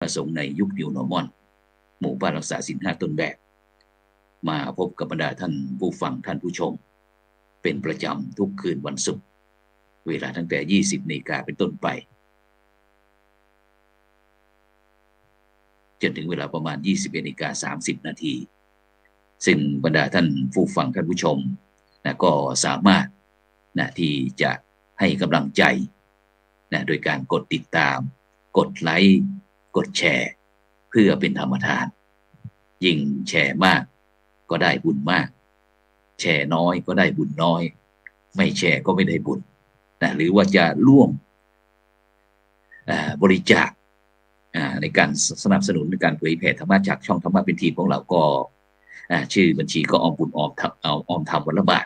ประสงค์ในยุคนิวนอร์มอนหมู่บ้านรักษาศีล5ต้นแบบมาพบกับบรรดาท่านผู้ฟังท่านผู้ชมเป็นประจำทุกคืนวันศุกร์เวลาตั้งแต่20 นาฬิกาเป็นต้นไปจนถึงเวลาประมาณ21:30 นาทีซึ่งบรรดาท่านผู้ฟังท่านผู้ชมก็สามารถที่จะให้กำลังใจโดยการกดติดตามกดไลค์กดแชร์เพื่อเป็นธรรมทานยิ่งแชร์มากก็ได้บุญมากแชร์น้อยก็ได้บุญน้อยไม่แชร์ก็ไม่ได้บุญหรือว่าจะร่วมบริจาคในการสนับสนุนในการเผยแผ่ธรรมะจากช่องธรรมะเป็นทีมของเราก็ชื่อบัญชีก็ออมบุญออมธรรมวันละบาท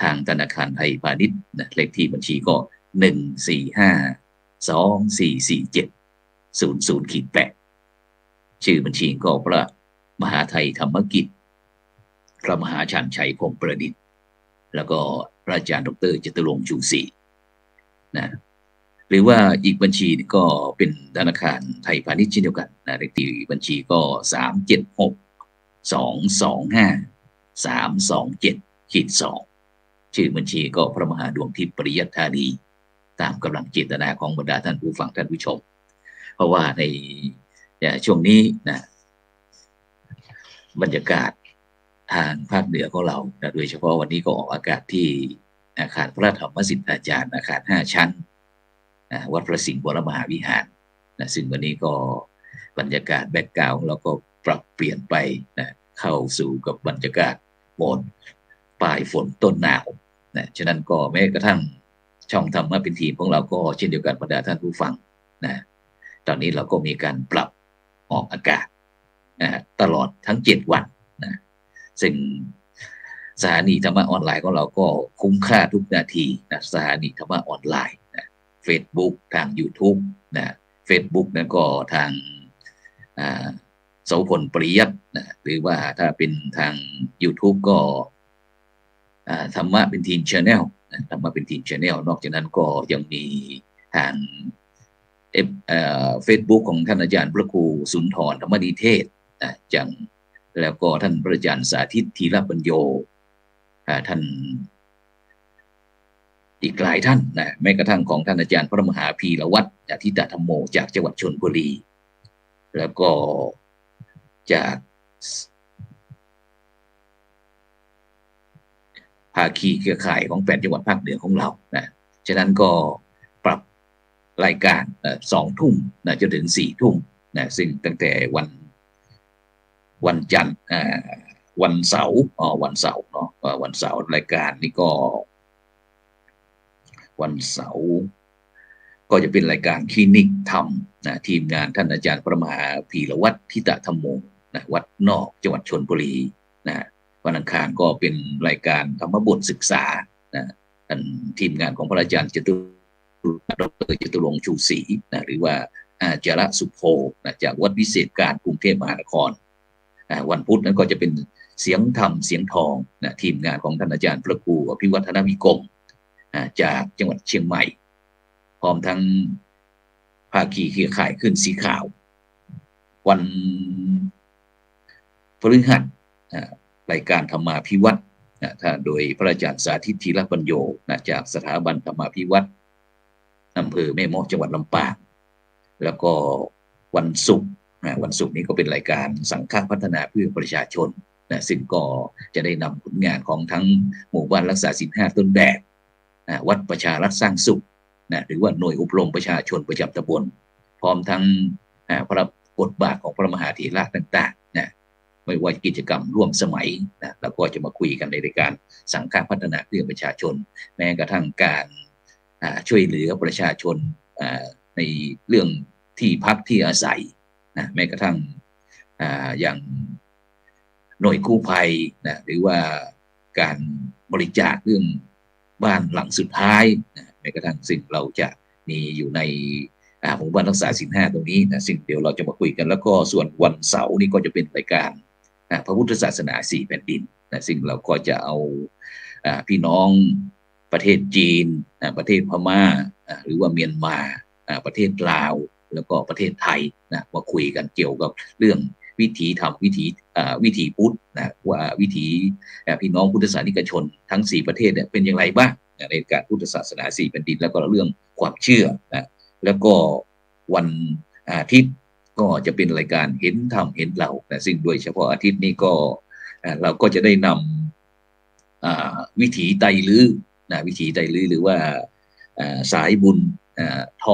ทางธนาคารไทยพาณิชย์เลขที่บัญชีก็145244700-8ชื่อบัญชีก็พระมหาไทยธรรมกิจพระมหาชันชัยพงษ์ประดิษฐ์แล้วก็พระอาจารย์ดร.จตุรงค์ชูศรีหรือว่าอีกบัญชีก็เป็นธนาคารไทยพาณิชย์เช่นเดียวกันเลขที่บัญชีก็3762253272ชื่อบัญชีก็พระมหาดวงทิพย์ปริยัติธานีตามกำลังเจตนาของบรรดาท่านผู้ฟังท่านผู้ชมเพราะว่าในช่วงนี้บรรยากาศทางภาคเหนือของเราโดยเฉพาะวันนี้ก็ออกอากาศที่อาคารพระธรรมสิทธาจารย์อาคาร5 ชั้นวัดพระสิงห์วรมหาวิหารซึ่งวันนี้ก็บรรยากาศแบ็คกราวด์เราก็ปรับเปลี่ยนไปเข้าสู่กับบรรยากาศโหมดปลายฝนต้นหนาวฉะนั้นก็แม้กระทั่งช่องธรรมะเป็นทีมของเราก็เช่นเดียวกันบรรดาท่านผู้ฟังตอนนี้เราก็มีการปรับออกอากาศตลอดทั้ง7 วันซึ่งสถานีธรรมะออนไลน์ของเราก็คุ้มค่าทุกนาทีสถานีธรรมะออนไลน์Facebook ทาง YouTube Facebook นั้นก็ทางโสพลปริยัติหรือว่าถ้าเป็นทาง YouTube ก็ธรรมะเป็นทีม Channel ธรรมะเป็นทีม Channel นอกจากนั้นก็ยังมีทางFacebook ของท่านอาจารย์พระครูสุนทรธรรมนิเทศจังแล้วก็ท่านพระอาจารย์สาธิตธีรปัญโยท่านอีกหลายท่านแม้กระทั่งของท่านอาจารย์พระมหาพีรวัตรทิตธรรมโมจากจังหวัดชลบุรีแล้วก็จากภาคีเครือข่ายของ8 จังหวัดภาคเหนือของเราฉะนั้นก็ปรับรายการ2 ทุ่มจนถึง4 ทุ่มซึ่งตั้งแต่วันจันทร์วันเสาร์วันเสาร์เนาะวันเสาร์รายการนี้ก็วันเสาร์ก็จะเป็นรายการคลินิกธรรมทีมงานท่านอาจารย์พระมหาพีรวัตรทิตธรรมโมวัดนอกจังหวัดชลบุรีวันอังคารก็เป็นรายการธรรมบทศึกษาท่านทีมงานของพระอาจารย์ดร.จตุรงค์ชูศรีหรือว่าอาจารย์สุโภจากวัดวิเศษการกรุงเทพมหานครวันพุธนั้นก็จะเป็นเสียงธรรมเสียงทองทีมงานของท่านอาจารย์พระครูอภิวัฒนวิกรมจากจังหวัดเชียงใหม่พร้อมทั้งภาคีเครือข่ายขึ้นสีขาววันพฤหัสรายการธรรมาภิวัตรถ้าโดยพระอาจารย์สาธิตธีรปัญโยจากสถาบันธรรมาภิวัตรอำเภอแม่เมาะจังหวัดลำปางแล้วก็วันศุกร์นี้ก็เป็นรายการสังฆพัฒนาเพื่อประชาชนซึ่งก็จะได้นำผลงานของทั้งหมู่บ้านรักษาศีล5ต้นแบบวัดประชารัฐสร้างสุขหรือว่าหน่วยอบรมประชาชนประจำตำบลพร้อมทั้งพระบทบาทของพระมหาเถระต่างๆไม่ว่ากิจกรรมร่วมสมัยแล้วก็จะมาคุยกันในรายการสังฆพัฒนาเพื่อประชาชนแม้กระทั่งการช่วยเหลือประชาชนในเรื่องที่พักที่อาศัยแม้กระทั่งอย่างหน่วยกู้ภัยหรือว่าการบริจาคเรื่องบ้านหลังสุดท้ายแม้กระทั่งสิ่งเราจะมีอยู่ในหมู่บ้านรักษาศีล5ตรงนี้สิ่งเดี๋ยวเราจะมาคุยกันแล้วก็ส่วนวันเสาร์นี่ก็จะเป็นรายการพระพุทธศาสนา4 แผ่นดินซึ่งเราก็จะเอาพี่น้องประเทศจีนประเทศพม่าหรือว่าเมียนมาประเทศลาว แล้วก็ประเทศไทยนะมาคุยกันเกี่ยวกับเรื่องวิถีธรรมวิถีพุทธนะว่าวิถีพี่น้องพุทธศาสนิกชนทั้ง4ประเทศเนี่ยเป็นอย่างไรบ้างในการพุทธศาสนา4แผ่นดินแล้วก็เรื่องความเชื่อนะแล้วก็วันอาทิตย์ก็จะเป็นรายการเห็นธรรมเห็นเราแต่ซึ่งโดยเฉพาะอาทิตย์นี้ก็เราก็จะได้นำวิถีไตรลื้อนะวิถีไตรลื้อหรือว่าสายบุญท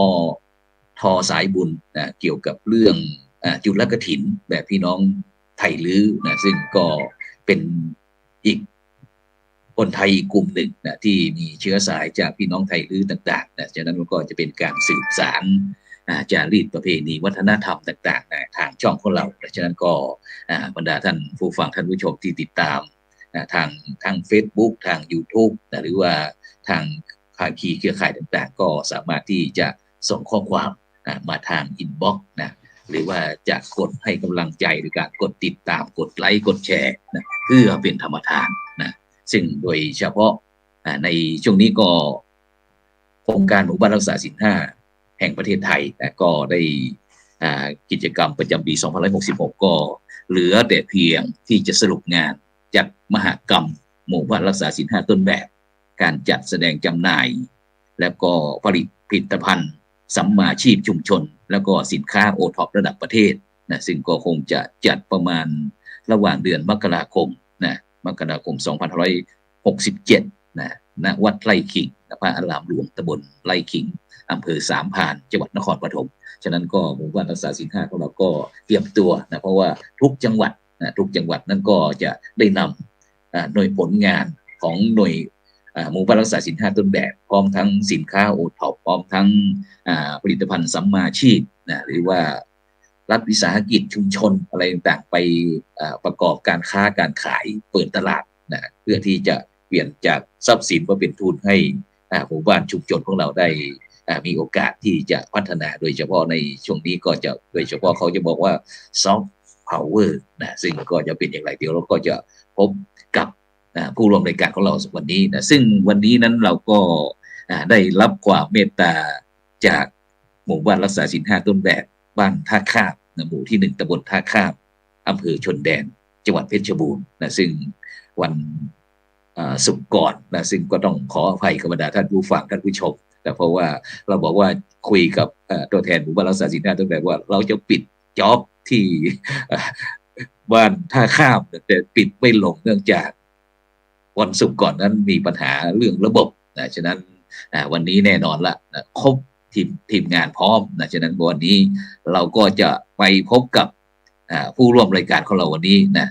อสายบุญนะเกี่ยวกับเรื่องจุลกฐินแบบพี่น้องไทยลื้อนะซึ่งก็เป็นอีกคนไทยอีกกลุ่มหนึ่งนะที่มีเชื้อสายจากพี่น้องไทยลื้อต่างๆนะฉะนั้นมันก็จะเป็นการสืบสานจารีตประเพณีวัฒนธรรมต่างๆนะทางช่องของเราฉะนั้นก็บรรดาท่านผู้ฟังท่านผู้ชมที่ติดตามทาง Facebook ทาง YouTube นะหรือว่าทางภาคีเครือข่ายต่างๆก็สามารถที่จะส่งข้อความมาทางอินบ็อกซ์นะหรือว่าจะกดให้กำลังใจหรือการกดติดตามกดไลค์กดแชร์นะเพื่อเป็นธรรมทานนะซึ่งโดยเฉพาะในช่วงนี้ก็โครงการหมู่บ้านรักษาศีล 5แห่งประเทศไทยนะก็ได้กิจกรรมประจำปี2566ก็เหลือแต่เพียงที่จะสรุปงานจัดมหกรรมหมู่บ้านรักษาศีล 5ต้นแบบการจัดแสดงจำหน่ายแล้วก็ผลิตภัณฑ์สัมมาชีพชุมชนแล้วก็สินค้าโอท็อประดับประเทศนะซึ่งก็คงจะจัดประมาณระหว่างเดือนมกราคม2567ณวัดไร่ขิงพระอารามหลวงตำบลไร่ขิงอำเภอสามพรานจังหวัดนครปฐมฉะนั้นก็หมู่บ้านรักษาศีล 5ของเราก็เตรียมตัวนะเพราะว่าทุกจังหวัดนั้นก็จะได้นำหน่วยผลงานของหน่วยหมู่บ้านรักษาศีล 5ต้นแบบพร้อมทั้งสินค้าโอท็อปพร้อมทั้งผลิตภัณฑ์สัมมาชีพนะหรือว่ารัฐวิสาหกิจชุมชนอะไรต่างๆไปประกอบการค้าการขายเปิดตลาดนะเพื่อที่จะเปลี่ยนจากทรัพย์สินมาเป็นทุนให้หมู่บ้านชุมชนของเราได้มีโอกาสที่จะพัฒนาโดยเฉพาะในช่วงนี้ก็จะโดยเฉพาะเขาจะบอกว่าซอฟต์พาวเวอร์นะซึ่งก็จะเป็นอย่างไรเดี๋ยวเราก็จะพบกับผู้ร่วมรายการของเราวันนี้นะซึ่งวันนี้นั้นเราก็ได้รับความเมตตาจากหมู่บ้านรักษาศีล 5ต้นแบบบ้านท่าข้ามหมู่ที่1ตำบลท่าข้ามอำเภอชนแดนจังหวัดเพชรบูรณ์นะซึ่งวันศุกร์ก่อนนะซึ่งก็ต้องขออภัยกับบรรดาท่านผู้ฟังท่านผู้ชมแต่เพราะว่าเราบอกว่าคุยกับตัวแทนหมู่บ้านรักษาศีล 5ต้นแบบว่าเราจะปิดจ็อบที่บ้านท่าข้ามแต่ปิดไม่ลงเนื่องจากวันศุกร์ก่อนนั้นมีปัญหาเรื่องระบบนะฉะนั้นวันนี้แน่นอนละนะครบทีมงานพร้อมนะฉะนั้นวันนี้เราก็จะไปพบกับผู้ร่วมรายการของเราวันนี้นะ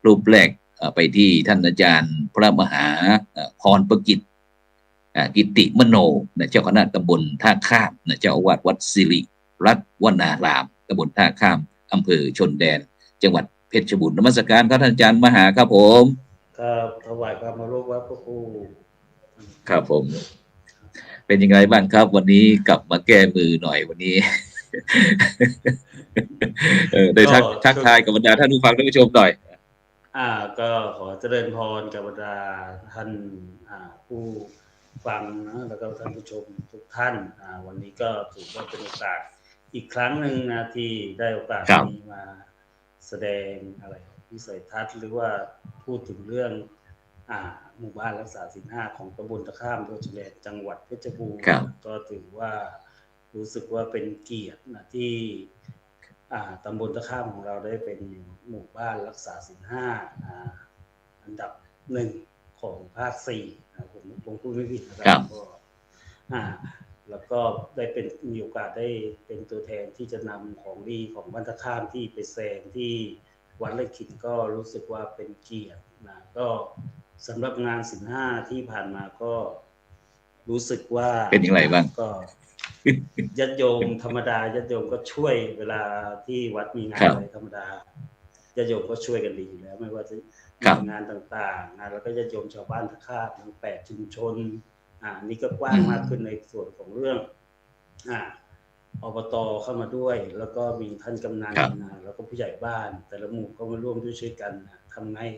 รูปแรกไปที่ท่านอาจารย์พระมหาพรประกิตกิติมโนนะเจ้าคณะตำบลท่าข้ามนะเจ้าอาวาสวัดสิริรัตน์วนารามตำบลท่าข้ามอำเภอชนแดนจังหวัดเพชรบูรณ์นมัสการครับท่านอาจารย์มหาครับผมครับถวายความเคารพพระครูครับผมเป็นยังไงบ้างครับวันนี้กลับมาแก้มือหน่อยวันนี้ ได้ทักทายกับบรรดาท่านผู้ฟังท่านผู้ชมหน่อยก็ขอเจริญพรกับบรรดาท่านผู้ฟังนะแล้วก็ท่านผู้ชมทุกท่านวันนี้ก็ถือว่าเป็นโอกาสอีกครั้งหนึ่งนะที่ได้โอกาสนี้มาแสดงอะไรวิสัยทัศน์หรือว่าพูดถึงเรื่องหมู่บ้านรักษาศีล 5ของตำบลท่าข้ามอำเภอชนแดนจังหวัดเพชรบูรณ์ก็ถือว่ารู้สึกว่าเป็นเกียรตินะที่ตำบลท่าข้ามของเราได้เป็นหมู่บ้านรักษาศีล 5อันดับ1ของภาค4นะผมพูดไม่ผิดนะครับก็แล้วก็ได้เป็นมีโอกาสได้เป็นตัวแทนที่จะนำของดีของบ้านท่าข้ามที่ไปแสดงที่วัดไร่ขิงก็รู้สึกว่าเป็นเกียรตินะก็สำหรับงานศีล 5ที่ผ่านมาก็รู้สึกว่าเป็นอย่างไรบ้างก็ญาติโยมธรรมดาญาติโยมก็ช่วยเวลาที่วัดมีงานอะไรธรรมดาญาติโยมก็ช่วยกันดีอยู่แล้วไม่ว่าจะงานต่างๆงานแล้วก็ญาติโยมชาวบ้านท่าข้ามทั้ง8ชุมชนนี่ก็กว้างมากขึ้นในส่วนของเรื่องอบต.เข้ามาด้วยแล้วก็มีท่านกำนันแล้วก็ผู้ใหญ่บ้านแต่ละหมู่ก็มาร่วมด้วยช่วยกันทำให้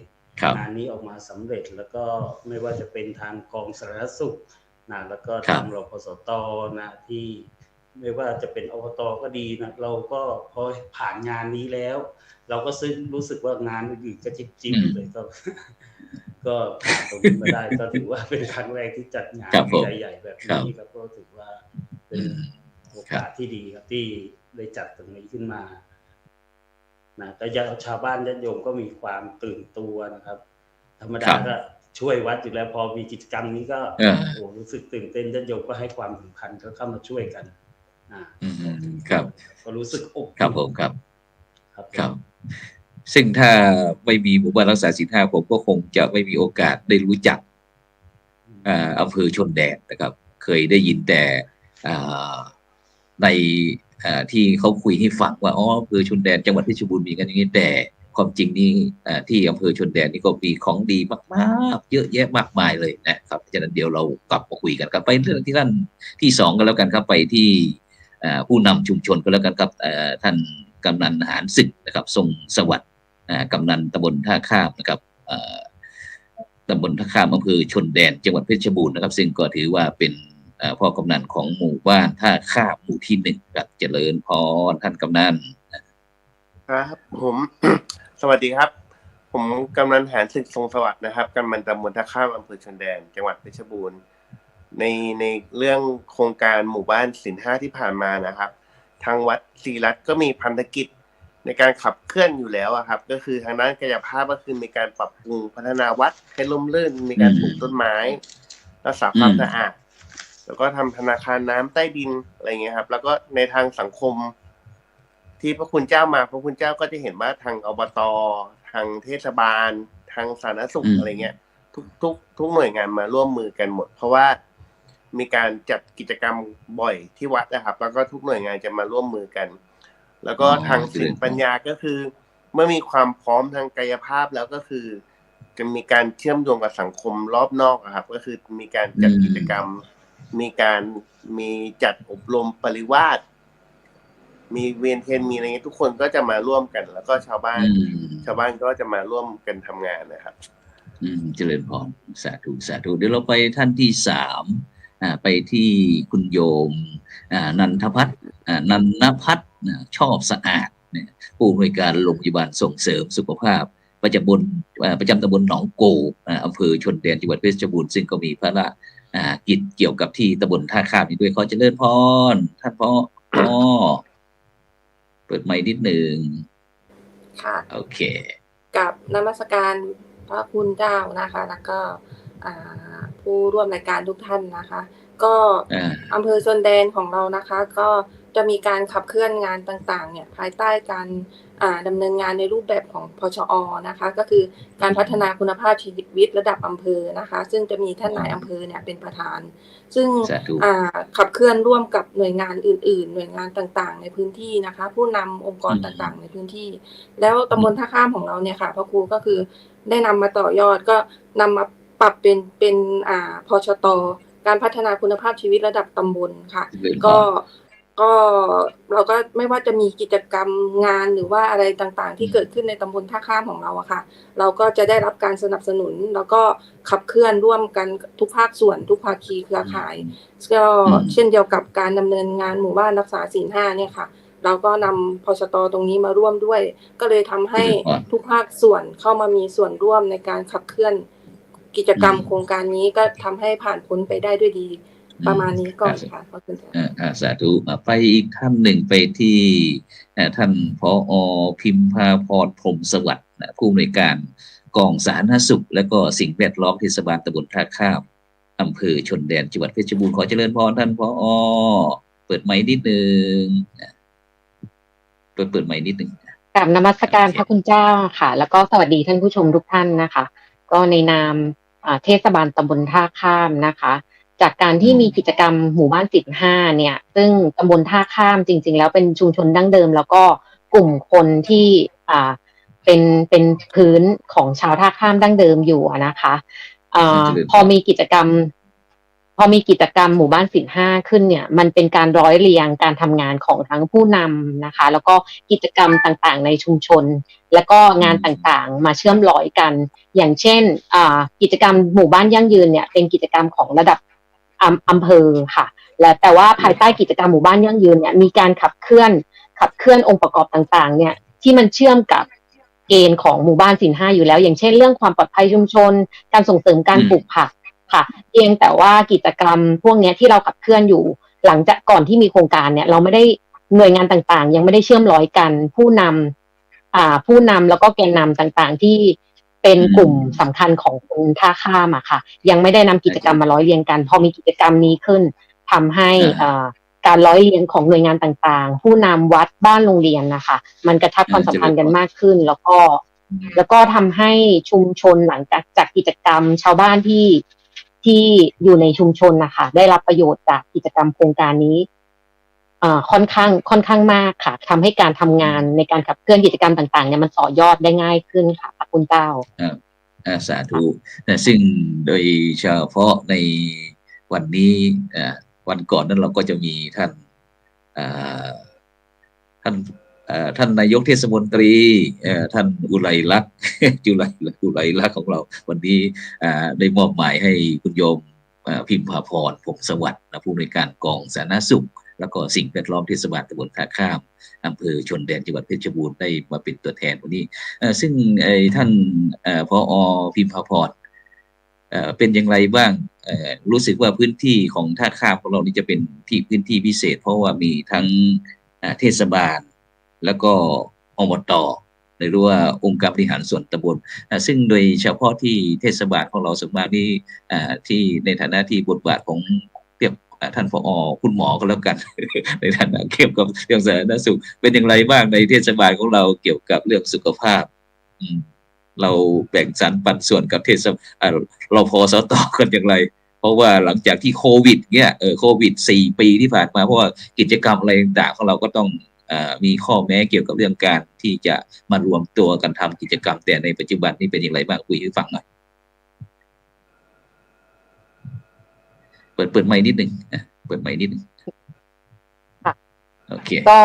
งานนี้ออกมาสำเร็จแล้วก็ไม่ว่าจะเป็นทางกองสาธารณสุขแล้วก็ทางรพสต.ที่ ไม่ว่าจะเป็นอบต.ก็ดีนะเราก็พอผ่านงานนี้แล้วเราก็รู้สึกว่างานอื่นๆก็จิ๊บๆเลยก็ผ่านตรงนี้มาได้ก็ถือว่าเป็นครั้งแรกที่จัดงานใหญ่ๆแบบนี้ครับก็ถือว่าเป็นโอกาสที่ดีครับที่ได้จัดตรงนี้ขึ้นมานะแต่ชาวบ้านญาติโยมก็มีความตื่นตัวนะครับธรรมดาก็ช่วยวัดอยู่แล้วพอมีกิจกรรมนี้ก็รู้สึกตื่นเต้นญาติโยมก็ให้ความสำคัญก็เข้ามาช่วยกันครับก็รู้สึกอบครับผมครับซึ่งถ้าไม่มีหมู่บ้านรักษาศีล 5ผมก็คงจะไม่มีโอกาสได้รู้จักอำเภอชนแดนนะครับเคยได้ยินแต่ในที่เขาคุยให้ฟังว่าอำเภอชนแดนจังหวัดเพชรบูรณ์มีกันอย่างนี้แต่ความจริงนี่ที่อำเภอชนแดนนี่ก็มีของดีมากๆเยอะแยะมากมายเลยนะครับฉะนั้นเดี๋ยวเรากลับมาคุยกันครับไปเรื่องที่ท่านที่2กันแล้วกันครับไปที่ผู้นำชุมชนก็แล้วกันครับท่านกำนันหารศึกนะครับทรงสวัสดิ์กำนันตำบลท่าข้ามนะครับตำบลท่าข้ามอำเภอชนแดนจังหวัดเพชรบูรณ์นะครับซึ่งก็ถือว่าเป็นพ่อกำนันของหมู่บ้านท่าข้ามหมู่ที่1ครับเจริญพรท่านกำนันครับผม สวัสดีครับผมกำนันหารศึกทรงสวัสดิ์นะครับกำนันตำบลท่าข้ามอำเภอชนแดนจังหวัดเพชรบูรณ์ในเรื่องโครงการหมู่บ้านศีล 5ที่ผ่านมานะครับทางวัดศรีรัตน์ก็มีพันธกิจในการขับเคลื่อนอยู่แล้วครับก็คือทางด้านกายภาพก็คือมีการปรับปรุงพัฒนาวัดให้ร่มรื่นมีการปลูกต้นไม้รักษาความสะอาดแล้วก็ทำธนาคารน้ำใต้ดินอะไรเงี้ยครับแล้วก็ในทางสังคมที่พระคุณเจ้ามาพระคุณเจ้าก็จะเห็นว่าทางอบต.ทางเทศบาลทางสาธารณสุขอะไรเงี้ยทุกหน่วยงานมาร่วมมือกันหมดเพราะว่ามีการจัดกิจกรรมบ่อยที่วัดนะครับแล้วก็ทุกหน่วยงานจะมาร่วมมือกันแล้วก็ทางศิลปปัญญาก็คือเมื่อมีความพร้อมทางกายภาพแล้วก็คือจะมีการเชื่อมโยงกับสังคมรอบนอกครับก็คือมีการจัดกิจกรรมมีจัดอบรมปริวาสมีเวียนเทียนมีอะไรเงี้ยทุกคนก็จะมาร่วมกันแล้วก็ชาวบ้านก็จะมาร่วมกันทำงานนะครับเจริญพรสาธุเดี๋ยวเราไปท่านที่3ไปที่คุณโยมนันทพัฒน์ชอบสะอาดเนี่ยผู้อำนวยการโรงพยาบาลส่งเสริมสุขภาพประจำตำบลหนองโกอำเภอชนแดนจังหวัดเพชรบูรณ์ซึ่งก็มีพระราชกิจเกี่ยวกับที่ตำบลท่าข้ามนี้ด้วยขอเจริญพรท่านพ่อเปิดไมค์นิดนึงค่ะโอเคกับนมัสการพระคุณเจ้านะคะแล้วก็ผู้ร่วมรายการทุกท่านนะคะก็อำเภอชนแดนของเรานะคะก็จะมีการขับเคลื่อนงานต่างๆเนี่ยภายใต้การดำเนินงานในรูปแบบของพชอ.นะคะก็คือการพัฒนาคุณภาพชีวิตระดับอำเภอนะคะซึ่งจะมีท่านนายอำเภอเนี่ยเป็นประธานซึ่งขับเคลื่อนร่วมกับหน่วยงานอื่นๆหน่วยงานต่างๆในพื้นที่นะคะผู้นำองค์กรต่างๆในพื้นที่แล้วตำบลท่าข้ามของเราเนี่ยค่ะพระครูก็คือได้นำมาต่อยอดก็นำมาปรับเป็นพชต.การพัฒนาคุณภาพชีวิตระดับตำบลค่ะก็เราก็ไม่ว่าจะมีกิจกรรมงานหรือว่าอะไรต่างๆที่เกิดขึ้นในตำบลท่าข้ามของเราอะค่ะเราก็จะได้รับการสนับสนุนแล้วก็ขับเคลื่อนร่วมกันทุกภาคส่วนทุกภาคีเครือข่ายก็เช่นเดียวกับการดำเนินงานหมู่บ้านรักษาศีล 5เนี่ยค่ะเราก็นำพชต.ตรงนี้มาร่วมด้วยก็เลยทำให้ทุกภาคส่วนเข้ามามีส่วนร่วมในการขับเคลื่อนกิจกรรมโครงการนี้ก็ทำให้ผ่านพ้นไปได้ด้วยดีประมาณนี้ก่อนค่ะขอบคุณค่ะสาธุไปอีกท่านหนึ่งไปที่ท่านผอ.พิมพาพรพรหมสวัสดิ์ผู้อำนวยการกองสาธารณสุขและก็สิ่งแวดล้อมเทศบาลตำบลท่าข้ามอำเภอชนแดนจังหวัดเพชรบูรณ์ขอเจริญพรท่านผอ.เปิดไมค์นิดนึงเปิดไมค์นิดนึงกราบนมัสการพระคุณเจ้าค่ะแล้วก็สวัสดีท่านผู้ชมทุกท่านนะคะก็ในนามเทศบาลตำบลท่าข้ามนะคะจากการที่มีกิจกรรมหมู่บ้านศีล 5เนี่ยซึ่งตำบลท่าข้ามจริงๆแล้วเป็นชุมชนดั้งเดิมแล้วก็กลุ่มคนที่เป็นพื้นของชาวท่าข้ามดั้งเดิมอยู่นะคะพอมีกิจกรรมหมู่บ้านศีล 5ขึ้นเนี่ยมันเป็นการร้อยเรียงการทำงานของทั้งผู้นำนะคะแล้วก็กิจกรรมต่างๆในชุมชนแล้วก็งานต่างๆมาเชื่อมร้อยกันอย่างเช่นกิจกรรมหมู่บ้านยั่งยืนเนี่ยเป็นกิจกรรมของระดับ อำเภอค่ะและแต่ว่าภายใต้กิจกรรมหมู่บ้านยั่งยืนเนี่ยมีการขับเคลื่อนองค์ประกอบต่างๆเนี่ยที่มันเชื่อมกับเกณฑ์ของหมู่บ้านศีล 5อยู่แล้วอย่างเช่นเรื่องความปลอดภัยชุมชนการส่งเสริมการปลูกผักค่ะเพียงแต่ว่ากิจกรรมพวกนี้ที่เราขับเคลื่อนอยู่หลังจากก่อนที่มีโครงการเนี่ยเราไม่ได้หน่วยงานต่างๆยังไม่ได้เชื่อมร้อยกันผู้นำแล้วก็แกนนำต่างๆที่เป็นกลุ่มสำคัญของคนท่าข้ามอะค่ะยังไม่ได้นำกิจกรรมมาร้อยเรียงกันพอมีกิจกรรมนี้ขึ้นทำให้การร้อยเรียงของหน่วยงานต่างๆผู้นำวัดบ้านโรงเรียนนะคะมันกระชับความสัมพันธ์กันมากขึ้นแล้วก็ทำให้ชุมชนหลังจากกิจกรรมชาวบ้านที่อยู่ในชุมชนนะคะได้รับประโยชน์จากกิจกรรมโครงการนี้ค่อนข้างมากค่ะทำให้การทำงานในการขับเคลื่อนกิจกรรมต่างๆเนี่ยมันต่อยอดได้ง่ายขึ้นค่ะขอบคุณเจ้าสาธุซึ่งโดยเฉพาะในวันนี้วันก่อนนั้นเราก็จะมีท่านนายกเทศมนตรีท่านอุไรลักษณ์อุไรลักษณ์ของเราวันนี้ได้มอบหมายให้คุณโยมพิมพาพรพงศ์สวัสดิ์ผู้อำนวยการกองสาธารณสุขแล้วก็สิ่งแวดล้อมเทศบาลตำบลท่าข้ามอำเภอชนแดนจังหวัดเพชรบูรณ์ได้มาเป็นตัวแทนวันนี้ซึ่งท่านผอ.พิมพาพรเป็นอย่างไรบ้างรู้สึกว่าพื้นที่ของท่าข้ามของเรานี่จะเป็นพื้นที่พิเศษเพราะว่ามีทั้งเทศบาลแล้วก็อบต.หรือว่าองค์การบริหารส่วนตำบลซึ่งโดยเฉพาะที่เทศบาลของเราส่วนมากนี่ที่ในฐานะที่บทบาทของท่านผอ.คุณหมอก็แล้วกัน ในฐานะเกี่ยวกับเรื่องสาธารณสุขเป็นอย่างไรบ้างในเทศบาลของเราเกี่ยวกับเรื่องสุขภาพเราแบ่งสรรปันส่วนกับเราพอสต.กันอย่างไรเพราะว่าหลังจากที่โควิดเนี่ยโควิด4 ปีที่ผ่านมาเพราะว่ากิจกรรมอะไรต่างๆของเราก็ต้องมีข้อแม้เกี่ยวกับเรื่องการที่จะมารวมตัวกันทำกิจกรรมแต่ในปัจจุบันนี้เป็นอย่างไรบ้างคุยให้ฟังหน่อยเปิดไมค์นิดนึงเปิดไมค์นิดนึงโอเคก็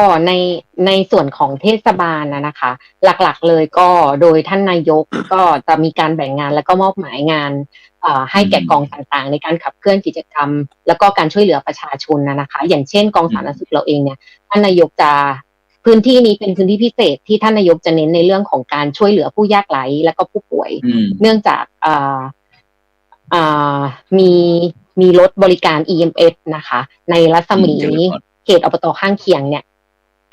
ในส่วนของเทศบาลนะคะหลักๆเลยก็โดยท่านนายกก็จะมีการแบ่งงานแล้วก็มอบหมายงานให้แก่กองต่างๆในการขับเคลื่อนกิจกรรมแล้วก็การช่วยเหลือประชาชนนะคะอย่างเช่นกองสาธารณสุขเราเองเนี่ยท่านนายกจะพื้นที่นี้เป็นพื้นที่พิเศษที่ท่านนายกจะเน้นในเรื่องของการช่วยเหลือผู้ยากไร้และก็ผู้ป่วยเนื่องจากมีรถบริการ EMS นะคะในรัศมีเขตอบต.ข้างเคียงเนี่ย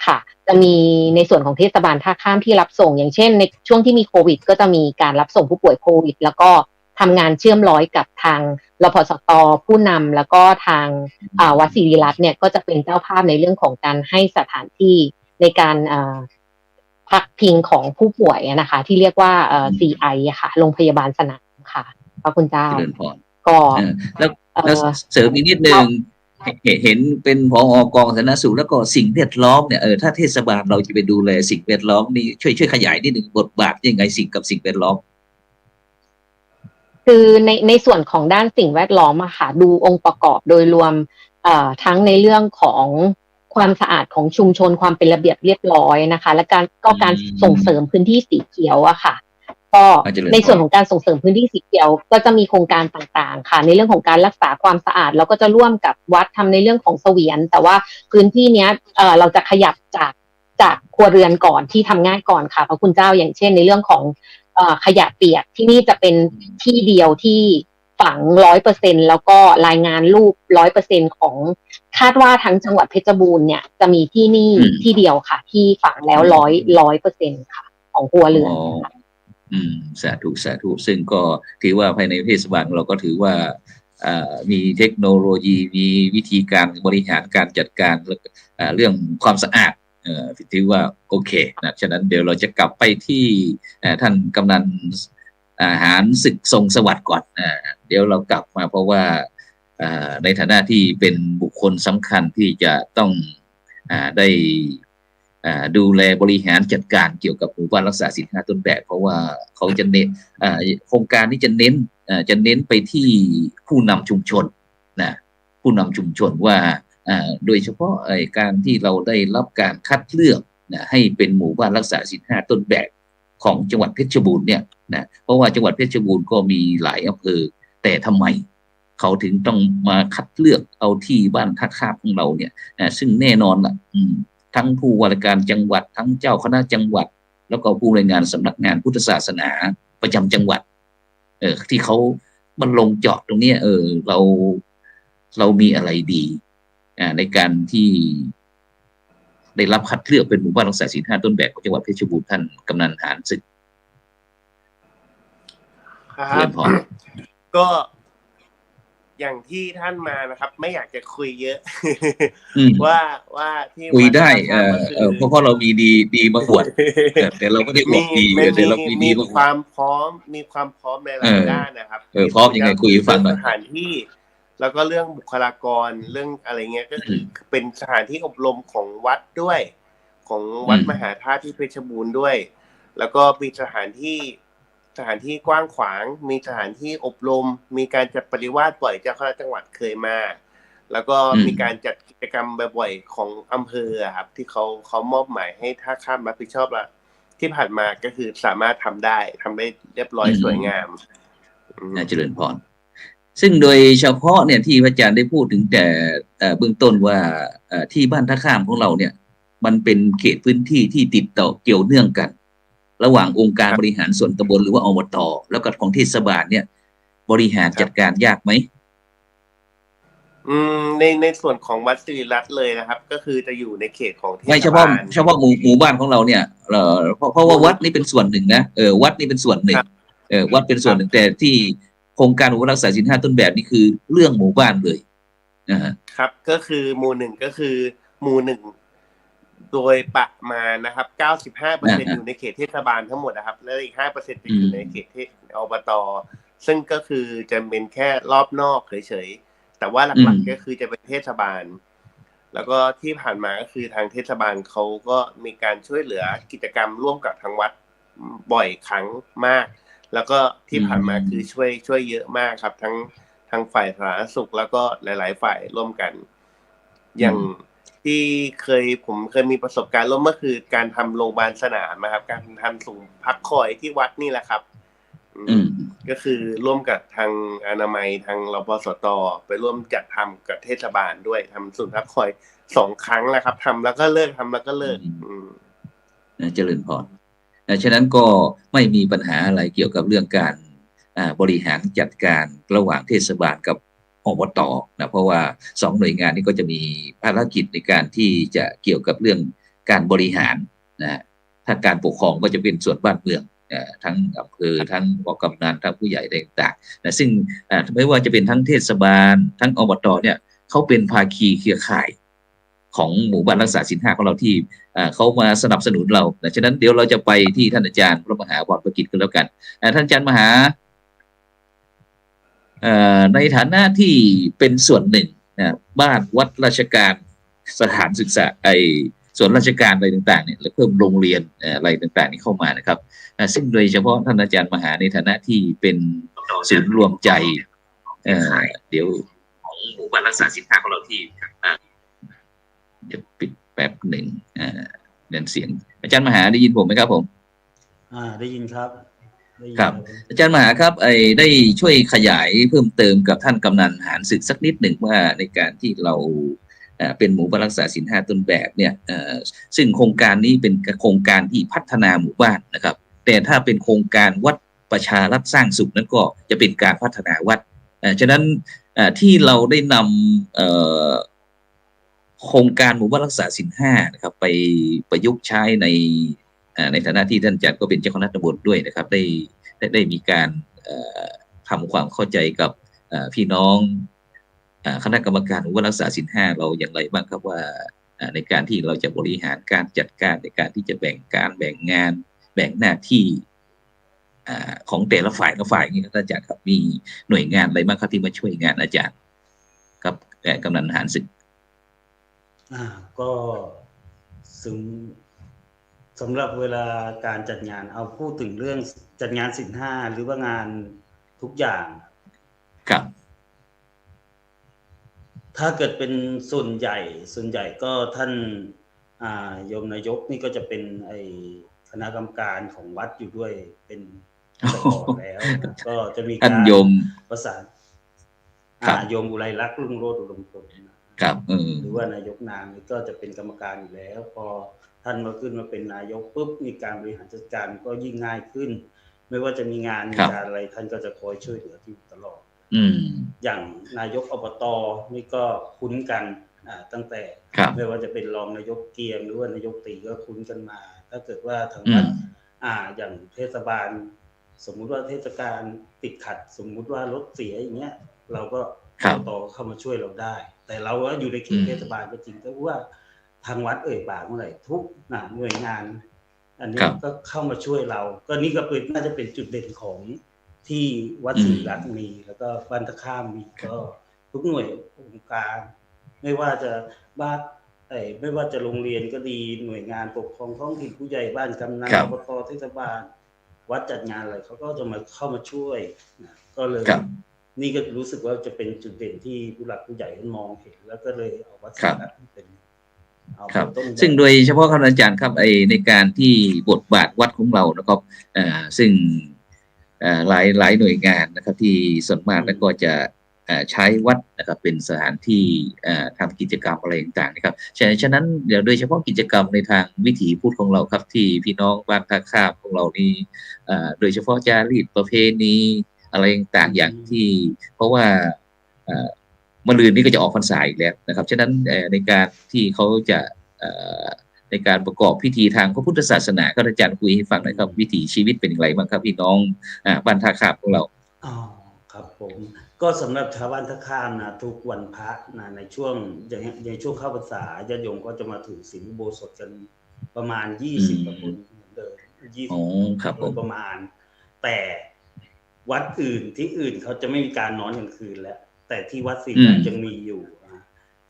ค่ะจะมีในส่วนของเทศบาลท่าข้ามที่รับส่งอย่างเช่นในช่วงที่มีโควิดก็จะมีการรับส่งผู้ป่วยโควิดแล้วก็ทำงานเชื่อมร้อยกับทางรพสต.ผู้นำแล้วก็ทางวัดศิริรัตน์เนี่ยก็จะเป็นเจ้าภาพในเรื่องของการให้สถานที่ในการพักพิงของผู้ป่วยนะคะที่เรียกว่าCI ค่ะโรงพยาบาลสนามค่ะพระคุณเจ้าก็แล้วเสริมอีกนิดนึงเห็นเป็นผอ.กองสาธารณสุขแล้วก็สิ่งแวดล้อมเนี่ยถ้าเทศบาลเราจะไปดูแลสิ่งแวดล้อมนี่ช่วยขยายนิดนึงบทบาทยังไงสิ่งแวดล้อมคือในส่วนของด้านสิ่งแวดล้อมอะค่ะดูองค์ประกอบโดยรวมทั้งในเรื่องของความสะอาดของชุมชนความเป็นระเบียบเรียบร้อยนะคะและการส่งเสริมพื้นที่สีเขียวอะค่ะก็ในส่วนของการส่งเสริมพื้นที่สีเขียวก็จะมีโครงการต่างๆค่ะในเรื่องของการรักษาความสะอาดเราก็จะร่วมกับวัดทำในเรื่องของเสวียนแต่ว่าพื้นที่เนี้ยเราจะขยับจากครัวเรือนก่อนที่ทำง่ายก่อนค่ะพระคุณเจ้าอย่างเช่นในเรื่องของขยะเปียกที่นี่จะเป็นที่เดียวที่ฝัง 100% แล้วก็รายงานรูป 100% ของคาดว่าทั้งจังหวัดเพชรบูรณ์เนี่ยจะมีที่นี่ที่เดียวค่ะที่ฝังแล้ว100% ค่ะของครัวเรือนสาธุซึ่งก็ถือว่าภายในเทศบาลเราก็ถือว่ามีเทคโนโลยีมีวิธีการบริหารการจัดการเรื่องความสะอาดถือว่าโอเคนะฉะนั้นเดี๋ยวเราจะกลับไปที่ท่านกำนันหารศึกทรงสวัสดิ์ก่อนเดี๋ยวเรากลับมาเพราะว่าในฐานะที่เป็นบุคคลสำคัญที่จะต้องได้ดูแลบริหารจัดการเกี่ยวกับหมู่บ้านรักษาศีล 5ต้นแบบเพราะว่าเขาจะเน้นโครงการนี้จะเน้นไปที่ผู้นำชุมชนนะผู้นำชุมชนว่าโดยเฉพาะการที่เราได้รับการคัดเลือกนะให้เป็นหมู่บ้านรักษาศีล 5ต้นแบบของจังหวัดเพชรบูรณ์เนี่ยนะเพราะว่าจังหวัดเพชรบูรณ์ก็มีหลายอำเภอแต่ทำไม เขาถึงต้องมาคัดเลือกเอาที่บ้านท่าข้ามของเราเนี่ยซึ่งแน่นอนล่ะทั้งผู้ว่าราชการจังหวัดทั้งเจ้าคณะจังหวัดแล้วก็ผู้รายงานสำนักงานพุทธศาสนาประจำจังหวัดที่เขามันลงเจาะตรงนี้เรามีอะไรดีในการที่ได้รับคัดเลือกเป็นหมู่บ้านรักษาศีล 5ต้นแบบของจังหวัดเพชรบูรณ์ท่านกำนันหานศึกครับก็อย่างที่ท่านมานะครับไม่อยากจะคุยเยอะว่าที่คุยได้เพราะเรามีดีมาอวดแต่เราไม่ได้อวดดีแต่เรามีความพร้อมในหลายด้านนะครับพร้อมยังไงคุยฟังหน่อยสถานที่แล้วก็เรื่องบุคลากรเรื่องอะไรเงี้ยก็คือเป็นสถานที่อบรมของวัดด้วยของวัดมหาธาตุที่เพชรบูรณ์ด้วยแล้วก็มีสถานที่กว้างขวางมีสถานที่อบรมมีการจัดปฏิวาสบ่อยเจ้าคณะจังหวัดเคยมาแล้วก็มีการจัดกิจกรรมบ่อยๆของอำเภอครับที่เขามอบหมายให้ท่าข้ามรับผิดชอบแล้วที่ผ่านมาก็คือสามารถทำได้เรียบร้อยสวยงามเจริญพรซึ่งโดยเฉพาะเนี่ยที่พระอาจารย์ได้พูดถึงแต่เบื้องต้นว่าที่บ้านท่าข้ามของเราเนี่ยมันเป็นเขตพื้นที่ที่ติดต่อเกี่ยวเนื่องกันระหว่างองค์การบริหารส่วนตำบลหรือว่าอบต.แล้วก็ของเทศบาลเนี่ยบริหารจัดการยากไหมในส่วนของวัดศิริรัตน์เลยนะครับก็คือจะอยู่ในเขตของเทศบาลไม่เฉพาะหมู่บ้านของเราเนี่ยเพราะว่าวัดนี่เป็นส่วนหนึ่งนะวัดนี่เป็นส่วนหนึ่งวัดเป็นส่วนหนึ่งแต่ที่โครงการหมู่บ้านรักษาศีล 5ต้นแบบนี่คือเรื่องหมู่บ้านเลยครับก็คือหมู่หนึ่งก็คือหมู่หนึ่งโดยประมาณนะครับ 95% อยู่ในเขตเทศบาลทั้งหมดนะครับแล้วอีก 5% จะอยู่ในเขตอบต.ซึ่งก็คือจะเป็นแค่รอบนอกเฉยๆแต่ว่าหลักๆก็คือจะเป็นเทศบาลแล้วก็ที่ผ่านมาก็คือทางเทศบาลเขาก็มีการช่วยเหลือกิจกรรมร่วมกับทางวัดบ่อยครั้งมากแล้วก็ที่ผ่านมาคือช่วยเยอะมากครับทั้งทางฝ่ายสาธารณสุขแล้วก็หลายๆฝ่ายร่วมกันอย่างที่ผมเคยมีประสบการณ์ร่วมก็คือการทำโรงพยาบาลสนามนะครับการทำศูนย์พักคอยที่วัดนี่แหละครับก็คือร่วมกับทางอนามัยทางรพสต.ไปร่วมจัดทำกับเทศบาลด้วยทำศูนย์พักคอย2 ครั้งแล้วครับทำแล้วก็เลิกทำแล้วก็เลิกเจริญพรฉะนั้นก็ไม่มีปัญหาอะไรเกี่ยวกับเรื่องการบริหารจัดการระหว่างเทศบาลกับอบต.นะเพราะว่า2หน่วยงานนี้ก็จะมีภารกิจในการที่จะเกี่ยวกับเรื่องการบริหารนะถ้าการปกครองก็จะเป็นส่วนบ้านเมืองทั้งอำเภอทั้งกำนันทั้งผู้ใหญ่ต่างๆนะซึ่งไม่ว่าจะเป็นทั้งเทศบาลทั้งอบต.เนี่ยเขาเป็นภาคีเครือข่ายของหมู่บ้านรักษาศีล 5ของเราที่เขามาสนับสนุนเราฉะนั้นเดี๋ยวเราจะไปที่ท่านอาจารย์พระมหาบรประกิจกันแล้วกันท่านอาจารย์มหาในฐานะที่เป็นส่วนหนึ่งบ้านวัดราชการสถานศึกษาส่วนราชการอะไรต่างๆเนี่ยแล้วเพิ่มโรงเรียนอะไรต่างๆนี้เข้ามานะครับซึ่งโดยเฉพาะท่านอาจารย์มหาในฐานะที่เป็นศูนย์รวมใจเดี๋ยวของหมู่บ้านรักษาศีล 5ของเราที่เดี๋ยวปิดแป๊บหนึ่งเรียนเสียงอาจารย์มหาได้ยินผมไหมครับผมได้ยินครับครับอาจารย์มหาครับได้ช่วยขยายเพิ่มเติมกับท่านกำนันหานศึกสักนิดหนึ่งว่าในการที่เราเป็นหมู่บ้านรักษาศีล 5ต้นแบบเนี่ยซึ่งโครงการนี้เป็นโครงการที่พัฒนาหมู่บ้านนะครับแต่ถ้าเป็นโครงการวัดประชารัฐสร้างสุขนั้นก็จะเป็นการพัฒนาวัดฉะนั้นที่เราได้นำโครงการหมู่บ้านรักษาศีล 5นะครับไปประยุกต์ใช้ในฐานะที่ท่านอาจารย์ก็เป็นเจ้าคณะตำบลด้วยนะครับได้มีการทำความเข้าใจกับพี่น้องคณะกรรมการหมู่บ้านรักษาศีล 5เราอย่างไรบ้างครับว่าในการที่เราจะบริหารการจัดการในการที่จะแบ่งการแบ่งงานแบ่งหน้าที่ของแต่ละฝ่ายนี้ท่านอาจารย์ครับมีหน่วยงานอะไรบ้างครับที่มาช่วยงานอาจารย์ครับกำนันหานศึกก็สำหรับเวลาการจัดงานเอาพูดถึงเรื่องจัดงานศีล 5หรือว่างานทุกอย่างครับถ้าเกิดเป็นส่วนใหญ่ก็ท่านโยมนายกนี่ก็จะเป็นคณะกรรมการของวัดอยู่ด้วยเป็นก่อนแล้วก็จะมีการประสาน โยมอุไรลักษณ์รุ่งโรจน์อุดมผลนะครับหรือว่านายกนางนี่ก็จะเป็นกรรมการอยู่แล้วพอท่านมาขึ้นมาเป็นนายกปุ๊บมีการบริหารจัดการก็ยิ่งง่ายขึ้นไม่ว่าจะมีงานการอะไรท่านก็จะคอยช่วยเหลือที่ตลอดอย่างนายกอบตนี่ก็คุ้นกันตั้งแต่ไม่ว่าจะเป็นรองนายกเกียงหรือว่านายกตีก็คุ้นกันมาถ้าเกิดว่าทางวัดอย่างเทศบาลสมมุติว่าเทศกาลติดขัดสมมุติว่ารถเสียอย่างเงี้ยเราก็อบตเข้ามาช่วยเราได้แต่เราก็อยู่ในเขตเทศบาลก็จริงแต่ว่าทางวัดปากเมื่อไหร่ทุกหน่วยงานอันนี้ก็เข้ามาช่วยเราก็นี่ก็เป็นน่าจะเป็นจุดเด่นของที่วัดศรีรัตน์มีแล้วก็บ้านตะข้ามมีก็ทุกหน่วยองค์การไม่ว่าจะบ้านไม่ว่าจะโรงเรียนก็ดีหน่วยงานปกครองท้องถิ่นผู้ใหญ่บ้านกำนันอบตเทศบาลวัดจัดงานอะไรเขาก็จะมาเข้ามาช่วยก็เลยนี่ก็รู้สึกว่าจะเป็นจุดเด่นที่ผู้หลักผู้ใหญ่ท่านมองเห็นแล้วก็เลยเอาวัดศรีรัตน์เป็นครับซึ่งโดยเฉพาะครับอาจารย์ครับในการที่บทบาทวัดของเรานะครับซึ่งหลายหน่วยงานนะครับที่ส่วนมากแล้วก็จะใช้วัดนะครับเป็นสถานที่ทำกิจกรรมอะไรต่างๆนะครับฉะนั้นเดี๋ยวโดยเฉพาะกิจกรรมในทางวิถีพุทธของเราครับที่พี่น้องบ้านท่าข้ามของเรานี่โดยเฉพาะจารีตประเพณีอะไรต่างๆอย่างที่เพราะว่ามะรืนนี้ก็จะออกพรรษาอีกแล้วนะครับฉะนั้นในการที่เขาจะในการประกอบพิธีทางพระพุทธศาสนาก็อาจารย์คุยให้ฟังหน่อยครับวิถีชีวิตเป็นอย่างไรบ้างครับพี่น้องบ้านท่าข้ามของเราครับผมก็สำหรับชาวบ้านท่าข้ามนะทุกวันพระนะในช่วงเข้าพรรษาญาติโยมก็จะมาถือศีลอุโบสถกันประมาณ20กว่าคนเหมือนเดิม20คนประมาณแต่วัดอื่นที่อื่นเขาจะไม่มีการนอนกลางคืนแล้วแต่ที่วัดศรีรัตน์ยังมีอยู่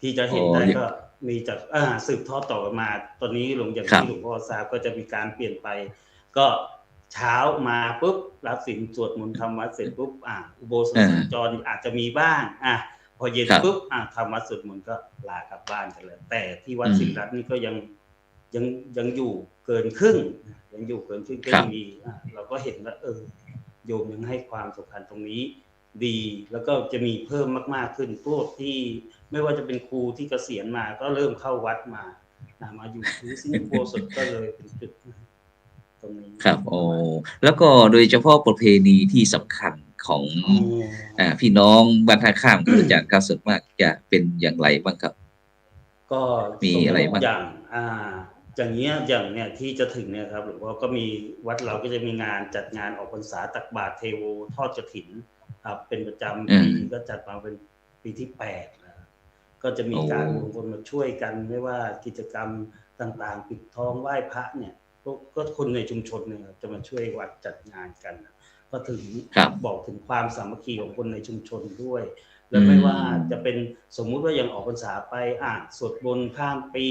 ที่จะเห็นได้ก็มีจากสืบทอดต่อมาตอนนี้หลวงอย่างที่หลวงพ่อทราบก็จะมีการเปลี่ยนไปก็เช้ามาปุ๊บรับศีลสวดมนต์ทำวัดเสร็จปุ๊บอุโบสถสัญจรอาจจะมีบ้างพอเย็นปุ๊บทำวัดสวดมนต์ก็ลากลับบ้านกันเลยแต่ที่วัดศรีรัตน์นี่ก็ยังอยู่เกินครึ่งก็มีเราก็เห็นว่าโยมยังให้ความสำคัญตรงนี้ดีแล้วก็จะมีเพิ่มมากๆขึ้นพวกที่ไม่ว่าจะเป็นครูที่เกษียณมาก็เริ่มเข้าวัดมาอยู่ที่สิงคโปร์สดก็เลยเป็นจุดตรงนี้ครับแล้วก็โดยเฉพาะประเพณีที่สำคัญของพี่น้องบ้านท่าข้ามอาจารย์ครับส่วนมากจะเป็นอย่างไรบ้างครับก็มีอะไรบ้างอย่างเนี้ยที่จะถึงเนี่ยครับหรือว่าก็มีวัดเราก็จะมีงานจัดงานออกพรรษาตักบาตรเทโวทอดกฐินครับเป็นประจำปีก็จัดมาเป็นปีที่8แล้วก็จะมีการรวมคนมาช่วยกันไม่ว่ากิจกรรมต่างๆปิดทองไหว้พระเนี่ยก็คนในชุมชนเนี่ยจะมาช่วยวัดจัดงานกันก็ถึงบอกถึงความสามัคคีของคนในชุมชนด้วยแล้วไม่ว่าจะเป็นสมมุติว่ายังออกพรรษาไปสวดมนต์ข้ามปี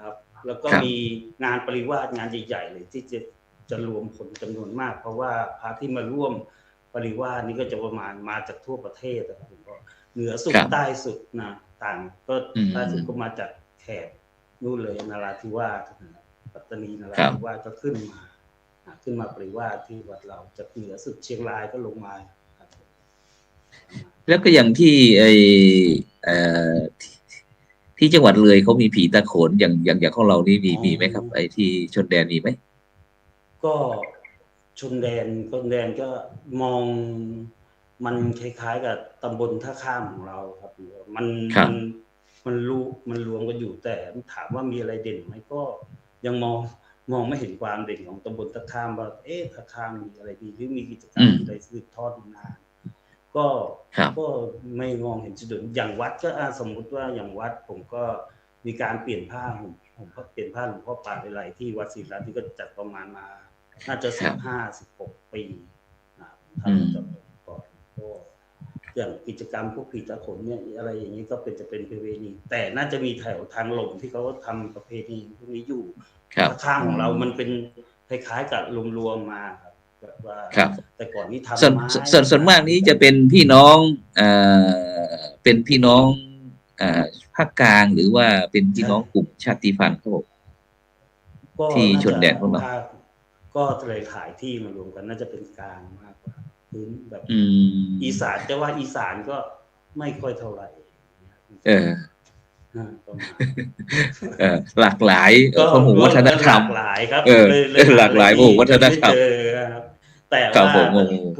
ครับแล้วก็มีงานปริวาสงานใหญ่ๆเลยที่จะรวมคนจำนวนมากเพราะว่าพระที่มาร่วมปริวาสนี้ก็จะประมาณมาจากทั่วประเทศนะครับก็เหนือสุดใต้สุดนะต่างก็ใต้สุดก็มาจากแถบนู่นเลยนราธิวาสปัตตานีนราธิวาสก็ขึ้นมาปริวาสที่วัดเราจากเหนือสุดเชียงรายก็ลงมาแล้วก็อย่างที่ที่จังหวัดเลยเขามีผีตาโขนอย่างของเรานี่มีไหมครับที่ชนแดนมีไหมก็ชนแดนก็มองมันคล้ายๆกับตำบลท่าข้ามของเราครับมันรวมกันอยู่แต่ถามว่ามีอะไรเด่นไหมก็ยังมองไม่เห็นความเด่นของตำบลท่าข้ามว่าท่าข้ามมีอะไรดีหรือมีกิจกรรมอะไรสืบทอดนานก็ไม่มองเห็นจุดเด่นอย่างวัดก็สมมุติว่าอย่างวัดผมก็มีการเปลี่ยนผ้าผมเปลี่ยนผ้าหลวงพ่อปานหลายที่วัดศรีรัตน์ที่ก็จัดประมาณมาน่าจะ15-16 ปีท่านจะก่อนก็อย่างกิจกรรมพวกผีตาโขนเนี่ยอะไรอย่างนี้ก็จะเป็นประเพณีแต่น่าจะมีแถวทางหลงที่เขาทำประเพณีพวกนี้อยู่ข้างของเรามันเป็นคล้ายๆกับรวมๆมาครับแบบว่าแต่ก่อนนี้ทำส่วนมากนี้จะเป็นพี่น้องภาคกลางหรือว่าเป็นพี่น้องกลุ่มชาติพันธุ์ครับที่ชนแดนของเราก็เลยขายที่มารวมกันน่าจะเป็นกลางมากกว่าพื้นแบบอีสานจะว่าอีสานก็ ไม่ค่อยเท่าไหร่ประมาณหลากหลายพหุวัฒนธรรมหลากหลายครับหลากหลายพหุวัฒนธรรมแต่ว่า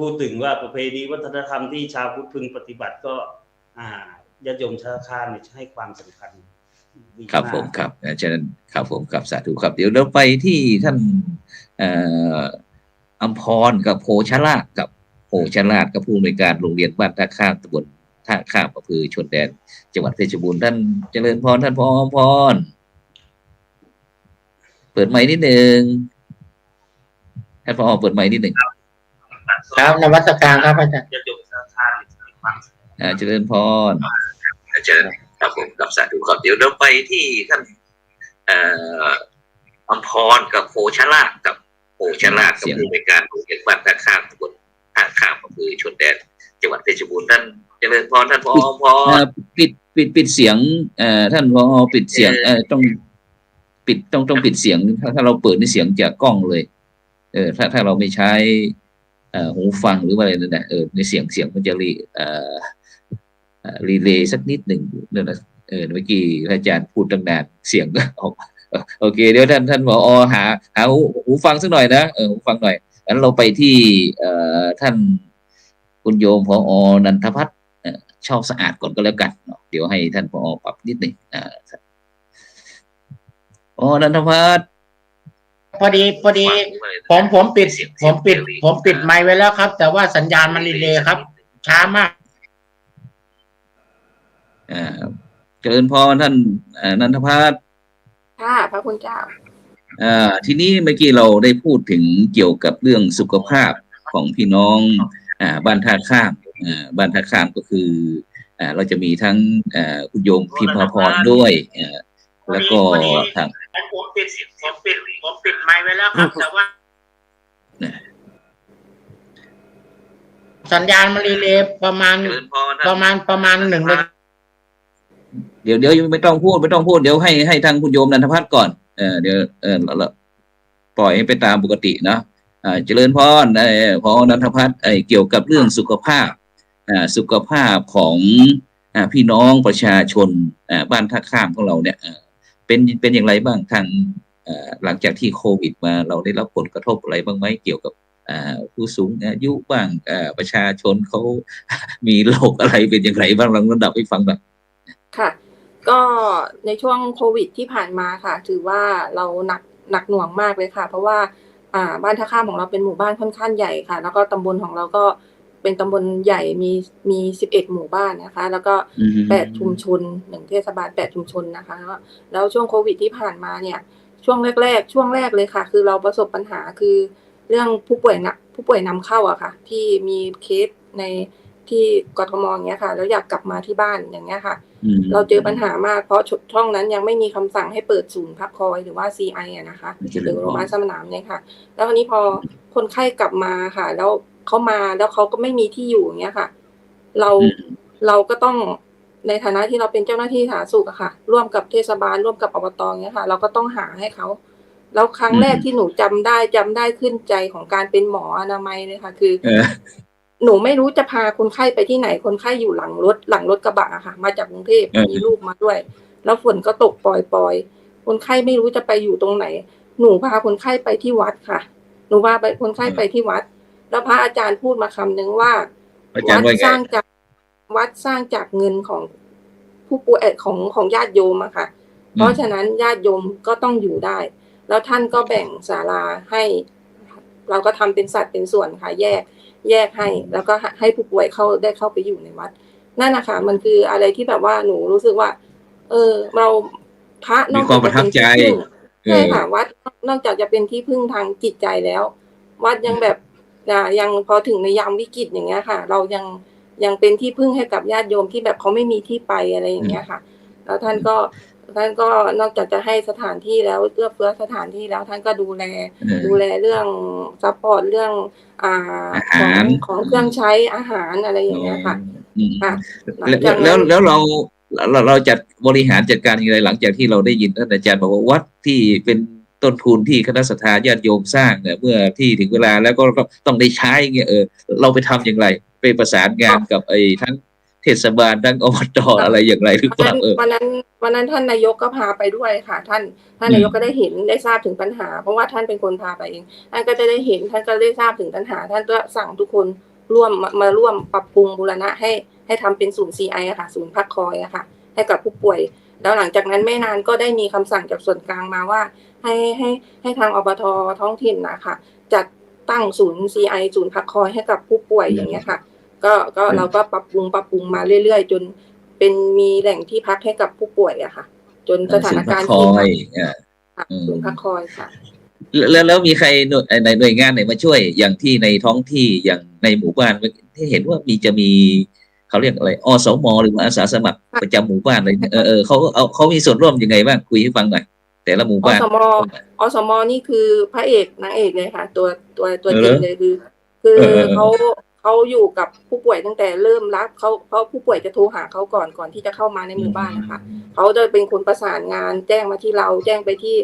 พูดถึงว่าประเพณีวัฒนธรรมที่ชาวพุทธพึงปฏิบัติก็ญาติโยมชาวข้ามเนี่ยให้ความสำคัญครับผมครับฉะนั้นครับผมครับสาธุครับเดี๋ยวเราไปที่ท่านอัมพรกับโพชลาภกับโพชลาภกับผู้อำนวยการโรงเรียนบ้านท่าข้ามตำบลท่าข้ามอำเภอชนแดนจังหวัดเพชรบูรณ์ท่านเจริญพรท่านผอ.อัมพรเปิดไมค์นิดหนึ่งท่านผอ.เปิดไมค์นิดหนึ่งครับนวัตการครับอาจารย์เจริญพรเจริญครับผมกับสาธุครับเดี๋ยวเราไปที่ท่านอัมพรกับโพชลาภกับโพชลาภกับผู้อำนวยการโรงเรียนบ้านท่าข้ามตำบลท่าข้ามอำเภอชนแดนจังหวัดเพชรบูรณ์ท่านเจริญพรท่านผอ.อัมพรปิดเสียงท่านผอ.ปิดเสียงต้องปิดเสียงถ้าเราเปิดในเสียงจากกล้องเลยถ้าเราไม่ใช้หูฟังหรือว่าอะไรนั่นแหละในเสียงมันจะรีเลย์สักนิดหนึ่งนั่นนะเมื่อกี้อาจารย์พูดตั้งนานเสียงก็ออกโอเคเดี๋ยวท่านผอ.หาหูฟังสักหน่อยนะหูฟังหน่อยงั้นเราไปที่ท่านคุณโยมผอ.นันทพัฒน์ชอบสะอาดก่อนก็แล้วกันเดี๋ยวให้ท่านผอ.ปรับนิดหนึ่งนันทพัฒน์พอดีผมปิดไมค์ไว้แล้วครับแต่ว่าสัญญาณมันรีเลย์ครับช้ามากเจริญพรท่านนันทพัฒน์ค่ะพระคุณเจ้าทีนี้เมื่อกี้เราได้พูดถึงเกี่ยวกับเรื่องสุขภาพของพี่น้องบ้านท่าข้ามบ้านท่าข้ามก็คือเราจะมีทั้งคุณโยมพิมพาพรด้วยแล้วก็ทางผมปิดไมค์ไว้แล้วครับแต่ว่าสัญญาณมันรีเลย์ประมาณ1เดี๋ยวไม่ต้องพูดเดี๋ยวให้ทางคุณโยมนันทพัฒน์ก่อนเดี๋ยวเราปล่อยให้ไปตามปกตินะเจริญพรผอ.นันทพัฒน์เกี่ยวกับเรื่องสุขภาพของพี่น้องประชาชนบ้านท่าข้ามของเราเนี่ยเป็นอย่างไรบ้างทางหลังจากที่โควิดมาเราได้รับผลกระทบอะไรบ้างไหมเกี่ยวกับผู้สูงอายุบ้างประชาชนเขามีโรคอะไรเป็นอย่างไรบ้างลองระดับให้ฟังแบบค่ะก็ในช่วงโควิดที่ผ่านมาค่ะถือว่าเราหนักหน่วงมากเลยค่ะเพราะว่าบ้านท่าข้ามของเราเป็นหมู่บ้านค่อนข้างใหญ่ค่ะแล้วก็ตำบลของเราก็เป็นตำบลใหญ่มี11หมู่บ้านนะคะแล้วก็8ชุมชน1เทศบาล8ชุมชนนะคะแล้วช่วงโควิดที่ผ่านมาเนี่ยช่วงแรกเลยค่ะคือเราประสบปัญหาคือเรื่องผู้ป่วยนำเข้าอะค่ะที่มีเคสในที่กทมอย่างเงี้ยค่ะแล้วอยากกลับมาที่บ้านอย่างเงี้ยค่ะเราเจอปัญหามากเพราะช่องนั้นยังไม่มีคำสั่งให้เปิดศูนย์พักคอยหรือว่า CI อะนะคะหรือโรงพยาบาลสนามเนี่ยค่ะแล้ววันนี้พอคนไข้กลับมาค่ะแล้วเขามาแล้วเขาก็ไม่มีที่อยู่อย่างเงี้ยค่ะเราก็ต้องในฐานะที่เราเป็นเจ้าหน้าที่สาธารณสุขอะค่ะร่วมกับเทศบาลร่วมกับอบตเงี้ยค่ะเราก็ต้องหาให้เขาแล้วครั้งแรกที่หนูจำได้ขึ้นใจของการเป็นหมออนามัยเลยค่ะคือหนูไม่รู้จะพาคนไข้ไปที่ไหนคนไข้อยู่หลังรถกระบะอะค่ะมาจากกรุงเทพมีลูกมาด้วยแล้วฝนก็ตกปล่อยคนไข้ไม่รู้จะไปอยู่ตรงไหนหนูพาคนไข้ไปที่วัดค่ะหนูพาไปคนไข้ไปที่วัดแล้วพระอาจารย์พูดมาคำนึงว่าวัดสร้างจากเงินของผู้ป่วยของญาติโยมอะค่ะเพราะฉะนั้นญาติโยมก็ต้องอยู่ได้แล้วท่านก็แบ่งศาลาให้เราก็ทำเป็นสัดเป็นส่วนค่ะแยกให้แล้วก็ให้ผู้ป่วยได้เข้าไปอยู่ในวัดนั่นนะคะมันคืออะไรที่แบบว่าหนูรู้สึกว่าเราพระนอกจากจะเป็นที่พึ่งใช่ค่ะวัดนอกจากจะเป็นที่พึ่งทางจิตใจแล้ววัดยังแบบยังพอถึงในยามวิกฤตอย่างเงี้ยค่ะเรายังเป็นที่พึ่งให้กับญาติโยมที่แบบเขาไม่มีที่ไปอะไรอย่างเงี้ยค่ะแล้วท่านก็นอกจากจะให้สถานที่แล้วเอื้อเฟื้อสถานที่แล้วท่านก็ดูแลเรื่องซัพพอร์ตเรื่องของเครื่องใช้อาหารอะไรอย่างเงี้ยค่ะแล้วเราจัดบริหารจัดการอย่างไรหลังจากที่เราได้ยินท่านอาจารย์บอกว่าวัดที่เป็นต้นทุนที่คณะศรัทธาญาติโยมสร้างเมื่อที่ถึงเวลาแล้วก็ต้องได้ใช้เงี้ยเราไปทำอย่างไรไปประสานงานกับทั้ง เทศบาลทั้งอบตอะไรอย่างไรหรือเปล่าวันนั้นท่านนายกก็พาไปด้วยค่ะท่านนายกก็ได้เห็นได้ทราบถึงปัญหาเพราะว่าท่านเป็นคนพาไปเองท่านก็จะได้เห็นท่านก็ได้ทราบถึงปัญหาท่านก็สั่งทุกคนร่วมมาร่วมปรับปรุงบูรณะให้ทำเป็นศูนย์ CI อะค่ะศูนย์พักคอยอะค่ะให้กับผู้ป่วยแล้วหลังจากนั้นไม่นานก็ได้มีคำสั่งจากส่วนกลางมาว่าให้ทางอบต.ท้องถิ่นนะคะจัดตั้งศูนย์ CI ศูนย์พักคอยให้กับผู้ป่วยอย่างเงี้ยค่ะก็เราก็ปรับปรุงมาเรื่อยๆจนเป็นมีแหล่งที่พักให้กับผู้ป่วยอะค่ะจนสถานการณ์ที่ศูนย์พักคอยค่ะแล้วมีใครในหน่วยงานไหนมาช่วยอย่างที่ในท้องที่อย่างในหมู่บ้านที่เห็นว่าจะมีเขาเรียกอะไรอสม.หรืออาสาสมัครประจำหมู่บ้านเลยเขามีส่วนร่วมยังไงบ้างคุยให้ฟังหน่อยแต่ละหมู่บ้านอสม.นี่คือพระเอกนางเอกเลยค่ะตัวจริงเลยคือเขาอยู่กับผู้ป่วยตั้งแต่เริ่มรับเขาผู้ป่วยจะโทรหาเขาก่อนที่จะเข้ามาในหมู่บ้านนะคะเขาจะเป็นคนประสานงานแจ้งมาที่เราแจ้งไปที่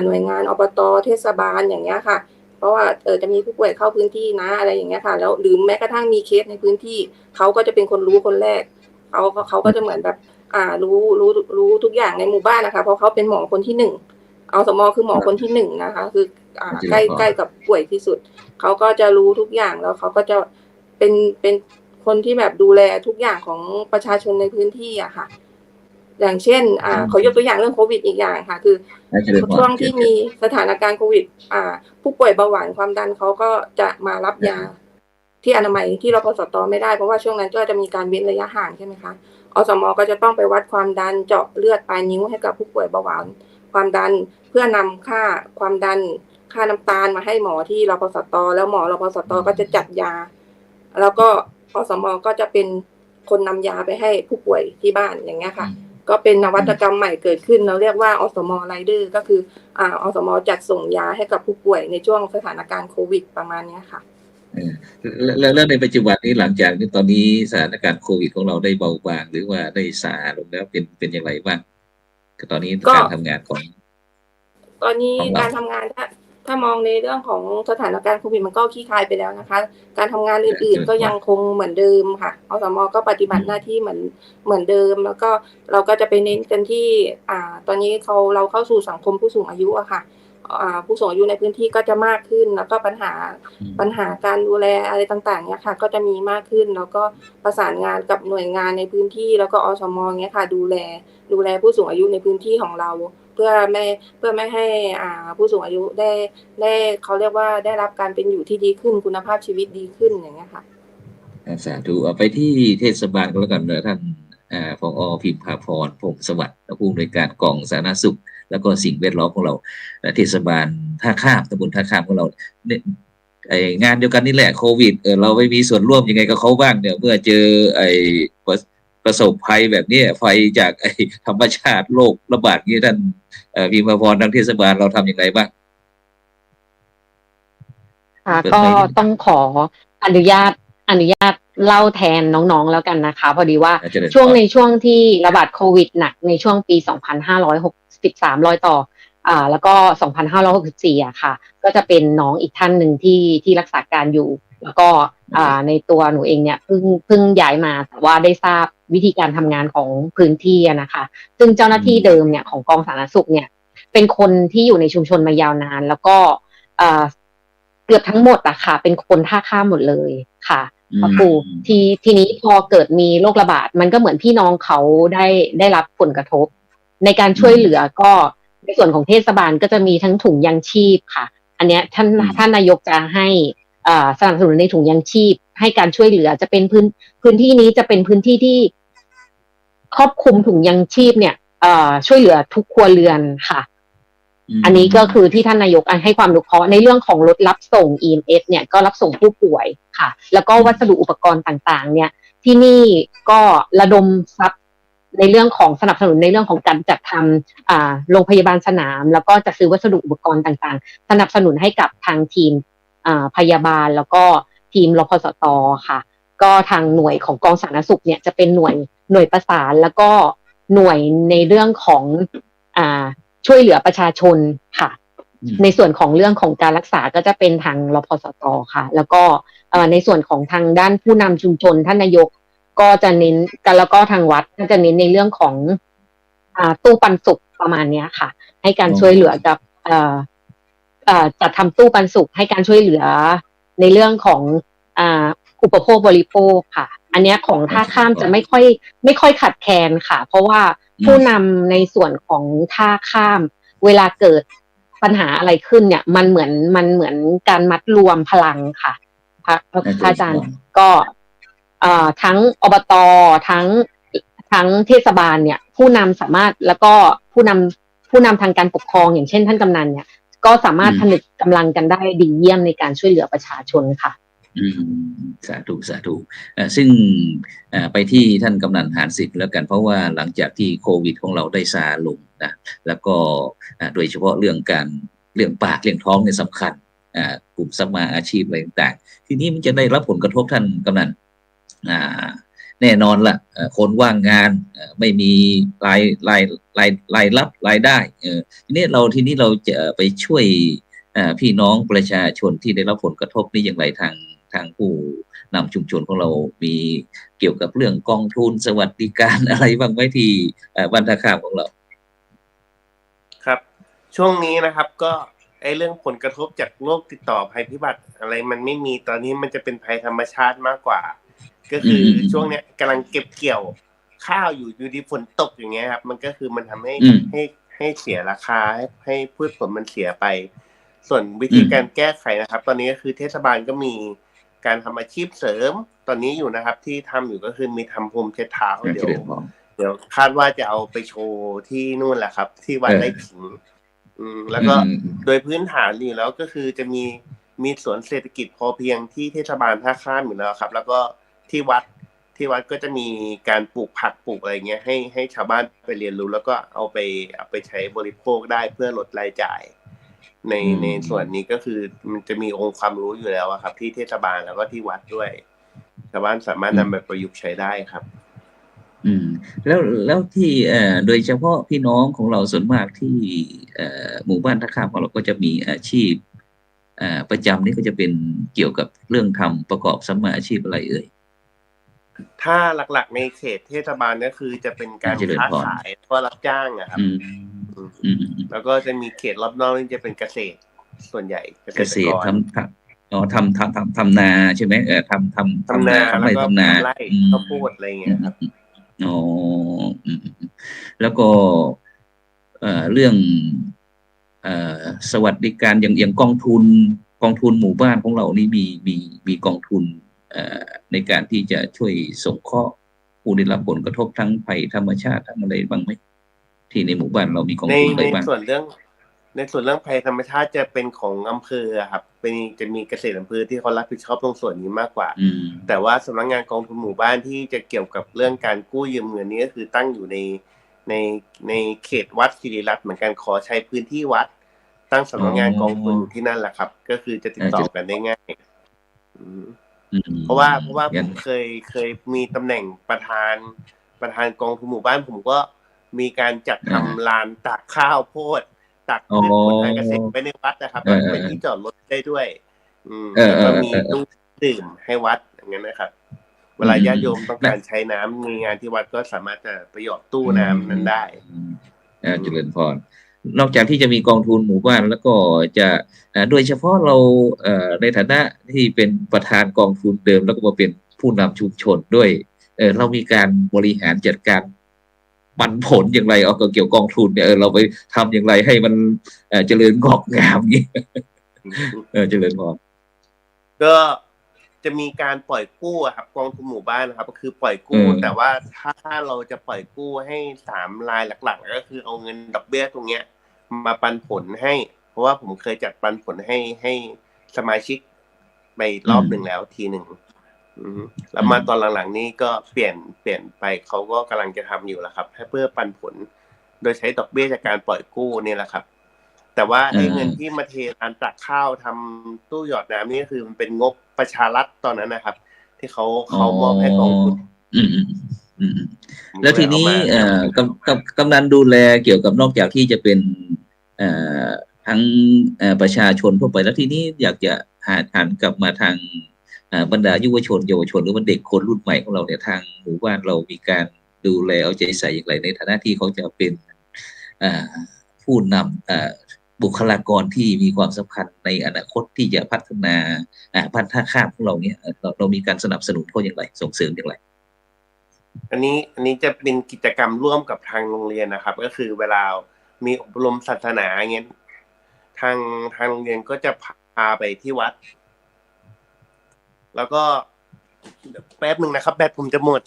หน่วยงานอบต.เทศบาลอย่างเงี้ยค่ะเพราะว่าจะมีผู้ป่วยเข้าพื้นที่นะอะไรอย่างเงี้ยค่ะแล้วหรือแม้กระทั่งมีเคสในพื้นที่เขาก็จะเป็นคนรู้คนแรกเขาก็จะเหมือนแบบรู้ทุกอย่างในหมู่บ้านนะคะเพราะเขาเป็นหมอคนที่1อสม.คือหมอคนที่1นะคะคือใกล้กับป่วยที่สุดเขาก็จะรู้ทุกอย่างแล้วเขาก็จะเป็นคนที่แบบดูแลทุกอย่างของประชาชนในพื้นที่อะค่ะอย่างเช่นเขายกตัวอย่างเรื่องโควิดอีกอย่างค่ะคือช่วงที่มีสถานการณ์โควิดผู้ป่วยเบาหวานความดันเขาก็จะมารับยาที่อนามัยที่รพสต.ไม่ได้เพราะว่าช่วงนั้นก็จะมีการเว้นระยะห่างใช่ไหมคะอสม.ก็จะต้องไปวัดความดันเจาะเลือดปลายนิ้วให้กับผู้ป่วยเบาหวานความดันเพื่อนำค่าความดันค่าน้ำตาลมาให้หมอที่รพสต.แล้วหมอรพสต.ก็จะจัดยาแล้วก็อสม.ก็จะเป็นคนนำยาไปให้ผู้ป่วยที่บ้านอย่างเงี้ยค่ะก็เป็นนวัตกรรมใหม่เกิดขึ้นเราเรียกว่าอสม.ไรเดอร์ก็คืออสม.จัดส่งยาให้กับผู้ป่วยในช่วงสถานการณ์โควิดประมาณนี้ค่ะแล้วในปัจจุบันนี้หลังจากที่ตอนนี้สถานการณ์โควิดของเราได้เบาบางหรือว่าได้ซาลงแล้วเป็นอย่างไรบ้างตอนนี้การทำงานของตอนนี้การทำงานถ้ามองในเรื่องของสถานการณ์โควิดมันก็คลี่คลายไปแล้วนะคะการทำงานอื่นๆก็ยังคงเหมือนเดิมค่ะอสม.ก็ปฏิบัติหน้าที่เหมือนเดิมแล้วก็เราก็จะไปเน้นกันที่ตอนนี้เราเข้าสู่สังคมผู้สูงอายุอะค่ะผู้สูงอายุในพื้นที่ก็จะมากขึ้นแล้วก็ปัญหาการดูแลอะไรต่างๆเนี่ยค่ะก็จะมีมากขึ้นแล้วก็ประสานงานกับหน่วยงานในพื้นที่แล้วก็อสม.เงี้ยค่ะดูแลผู้สูงอายุในพื้นที่ของเราเพื่อไม่ให้ผู้สูงอายุได้เขาเรียกว่าได้รับการเป็นอยู่ที่ดีขึ้นคุณภาพชีวิตดีขึ้นอย่างเงี้ยค่ะสาธุเอาไปที่เทศบาลก็แล้วกันท่านผอ.พิมพาพรพงศ์สวัสดิ์ผู้อำนวยการกองสาธารณสุขแล้วก็สิ่งแวดล้อมของเราเทศบาลท่าข้ามตำบลท่าข้ามของเราเนี่ยงานเดียวกันนี่แหละโควิดเราไม่มีส่วนร่วมยังไงกับเขาบ้างเนี่ยเมื่อเจอประสบภัยแบบนี้ไฟจากธรรมชาติโรคระบาดนี้ท่านพิมพาพรทางเทศบาลเราทำอย่างไรบ้างก็ต้องขออนุญาตเล่าแทนน้องๆแล้วกันนะคะพอดีว่าในช่วงที่ระบาดโควิดหนักในช่วงปี2563รอยต่อแล้วก็2564อะค่ะก็จะเป็นน้องอีกท่านหนึ่งที่รักษาการอยู่แล้วก็ในตัวหนูเองเนี่ยเพิ่งย้ายมาแต่ว่าได้ทราบวิธีการทำงานของพื้นที่นะคะซึ่งเจ้าหน้าที่เดิมเนี่ยของกองสาธารณสุขเนี่ยเป็นคนที่อยู่ในชุมชนมายาวนานแล้วก็เกือบทั้งหมดอะค่ะเป็นคนท่าข้ามหมดเลยค่ะพระครูทีนี้พอเกิดมีโรคระบาดมันก็เหมือนพี่น้องเขาได้รับผลกระทบในการช่วยเหลือก็ในส่วนของเทศบาลก็จะมีทั้งถุงยางชีพค่ะอันเนี้ยท่านนายกจะให้สนับสนุนในถุงยางชีพให้การช่วยเหลือจะเป็นพื้นที่นี้จะเป็นพื้นที่ที่ครอบคลุมถุงยางชีพเนี่ยช่วยเหลือทุกครัวเรือนค่ะอันนี้ก็คือที่ท่านนายกให้ความอนุเคราะห์ในเรื่องของรถรับส่ง EMS เนี่ยก็รับส่งผู้ป่วยค่ะแล้วก็วัสดุอุปกรณ์ต่างๆเนี่ยที่นี่ก็ระดมทรัพย์ในเรื่องของสนับสนุนในเรื่องของการจัดทำโรงพยาบาลสนามแล้วก็จะซื้อวัสดุอุปกรณ์ต่างๆสนับสนุนให้กับทางทีมพยาบาลแล้วก็ทีมรพสต.ค่ะก็ทางหน่วยของกองสาธารณสุขเนี่ยจะเป็นหน่วยประสานแล้วก็หน่วยในเรื่องของช่วยเหลือประชาชนค่ะในส่วนของเรื่องของการรักษาก็จะเป็นทางรพสต.ค่ะแล้วก็ในส่วนของทางด้านผู้นำชุมชนท่านนายก ก็จะเน้นกันแล้วก็ทางวัดก็จะเน้นในเรื่องของตู้ปันสุกประมาณเนี้ยค่ะให้การช่วยเหลือกับจะทำตู้ปันสุกให้การช่วยเหลือในเรื่องของอุปโภคบริโภคค่ะอันเนี้ยของท่าข้ามจะไม่ค่อยขาดแคลนค่ะเพราะว่าผู้นำในส่วนของท่าข้ามเวลาเกิดปัญหาอะไรขึ้นเนี่ยมันเหมือนการมัดรวมพลังค่ะพระอาจารย์ก็ทั้งอบตทั้งเทศบาลเนี่ยผู้นำสามารถแล้วก็ผู้นำทางการปกครองอย่างเช่นท่านกำนันเนี่ยก็สามารถผนึกกำลังกันได้ดีเยี่ยมในการช่วยเหลือประชาชนค่ะสาธุซึ่งไปที่ท่านกำนันหานสิทธิ์แล้วกันเพราะว่าหลังจากที่โควิดของเราได้ซาลงนะแล้วก็โดยเฉพาะเรื่องปากเรื่องท้องเนี่ยสำคัญกลุ่มสมาอาชีพอะไรต่างๆทีนี้มันจะได้รับผลกระทบท่านกำนันแน่นอนละคนว่างงานไม่มีรายรับรายได้ทีนี้เราจะไปช่วยพี่น้องประชาชนที่ได้รับผลกระทบนี้อย่างไรทางผู้นำชุมชนของเรามีเกี่ยวกับเรื่องกองทุนสวัสดิการอะไรบ้างไหมที่บ้านท่าข้ามของเราครับช่วงนี้นะครับก็เรื่องผลกระทบจากโรคติดต่อภัยพิบัติอะไรมันไม่มีตอนนี้มันจะเป็นภัยธรรมชาติมากกว่าก็คือช่วงเนี้ยกำลังเก็บเกี่ยวข้าวอยู่ดีฝนตกอย่างเงี้ยครับมันก็คือมันทำให้เสียราคาให้พืชผลมันเสียไปส่วนวิธีการแก้ไขนะครับตอนนี้ก็คือเทศบาลก็มีการทำอาชีพเสริมตอนนี้อยู่นะครับที่ทำอยู่ก็คือมีทำพรมเช็ดเท้าเดี๋ยวคาดว่าจะเอาไปโชว์ที่นู่นแหละครับที่วัดไร่ขิงแล้วก็โดยพื้นฐานอยู่แล้วก็คือจะมีสวนเศรษฐกิจพอเพียงที่เทศบาลท่าข้ามอยู่แล้วครับแล้วก็ที่วัดก็จะมีการปลูกผักปลูกอะไรเงี้ยให้ชาวบ้านไปเรียนรู้แล้วก็เอาไปใช้บริโภคได้เพื่อลดรายจ่ายในส่วนนี้ก็คือมันจะมีองค์ความรู้อยู่แล้วครับที่เทศบาลแล้วก็ที่วัดด้วยชาวบ้านสามารถนำไปประยุกต์ใช้ได้ครับแล้วที่โดยเฉพาะพี่น้องของเราส่วนมากที่หมู่บ้านท่าข้ามของเราก็จะมีอาชีพประจำนี่ก็จะเป็นเกี่ยวกับเรื่องทำประกอบสัมมาอาชีพอะไรเอ่ยถ้าหลักๆในเขตเทศบาลก็คือจะเป็นการค้าขายก็รับจ้างครับแล้วก็จะมีเขตรอบนอกนี่จะเป็นเกษตรส่วนใหญ่เกษตรทำนาใช่ไหมทำนาแล้วก็ทำไร่ข้าวโพดอะไรอย่างเงี้ยครับแล้วก็เรื่องสวัสดิการอย่างกองทุนหมู่บ้านของเรานี่มีกองทุนในการที่จะช่วยสงเคราะห์ผู้ได้รับผลกระทบทั้งภัยธรรมชาติทั้งอะไรบ้างไหมที่ในหมู่บ้านเรามีกองทุนอะไรบ้างในส่วนเรื่องภัยธรรมชาติจะเป็นของอำเภอครับจะมีเกษตรอำเภอที่เขารับผิดชอบตรงส่วนนี้มากกว่าแต่ว่าสำนักงานกองทุนหมู่บ้านที่จะเกี่ยวกับเรื่องการกู้ยืมเงินนี้ก็คือตั้งอยู่ในเขตวัดศิริรัตน์เหมือนกันขอใช้พื้นที่วัดตั้งสำนักงานกองทุนที่นั่นแหละครับก็คือจะติดต่อกันได้ง่ายเพราะว่าผมเคยมีตำแหน่งประธานกองทุนหมู่บ้านผมก็มีการจัดทำลานตากข้าวโพดตักพืชผลทางเกษตรไปในวัดนะครับเป็นที่จอดรถได้ด้วยแล้วก็มีตู้ดื่มให้วัดอย่างนั้นนะครับเวลาญาติโยมต้องการใช้น้ำมีงานที่วัดก็สามารถจะประโยชน์ตู้น้ำนั้นได้เจริญพรนอกจากที่จะมีกองทุนหมู่บ้านแล้วก็จะโดยเฉพาะเราในฐานะที่เป็นประธานกองทุนเดิมแล้วก็มาเป็นผู้นำชุมชนด้วยเรามีการบริหารจัดการปันผลอย่างไรเอาเกี่ยวกองทุนเนี่ยเราไปทำอย่างไรให้มันเจริญงอกงามงี้เจริญพรก็จะมีการปล่อยกู้ครับกองทุนหมู่บ้านนะครับก็คือปล่อยกู้แต่ว่าถ้าเราจะปล่อยกู้ให้3รายหลักๆก็คือเอาเงินดอกเบี้ยตรงเนี้ยมาปันผลให้เพราะว่าผมเคยจัดปันผลให้สมาชิกไปรอบหนึ่งแล้วทีหนึ่งแล้วมาตอนหลังๆนี้ก็เปลี่ยนไปเขาก็กำลังจะทำอยู่แล้วครับให้เพื่อปันผลโดยใช้ดอกเบี้ยจากการปล่อยกู้นี่แหละครับแต่ว่าเงินที่มาเทร้านตักข้าวทำตู้หยอดน้ำนี่ก็คือมันเป็นงบประชารัฐตอนนั้นนะครับที่เขามอบให้กองทุนแล้วทีนี้กำนันดูแลเกี่ยวกับนอกจากที่จะเป็นทั้งประชาชนทั่วไปแล้วทีนี้อยากจะหันกลับมาทาง บรรดาเยาวชนหรือว่าเด็กคนรุ่นใหม่ของเราเนี่ยทางหมู่บ้านเรามีการดูแลเอาใจใส่อย่างไรในฐานะที่เขาจะเป็นผู้นำบุคลากรที่มีความสำคัญในอนาคตที่จะพัฒนาพันธะข้ามของเราเนี่ยเรามีการสนับสนุนเขาอย่างไรส่งเสริมอย่างไรอันนี้จะเป็นกิจกรรมร่วมกับทางโรงเรียนนะครับก็คือเวลามีอบรมศาสนาเงี้ยทางโรงเรียนก็จะพาไปที่วัดแล้วก็แป๊บนึงนะครับแบตผมจะหมด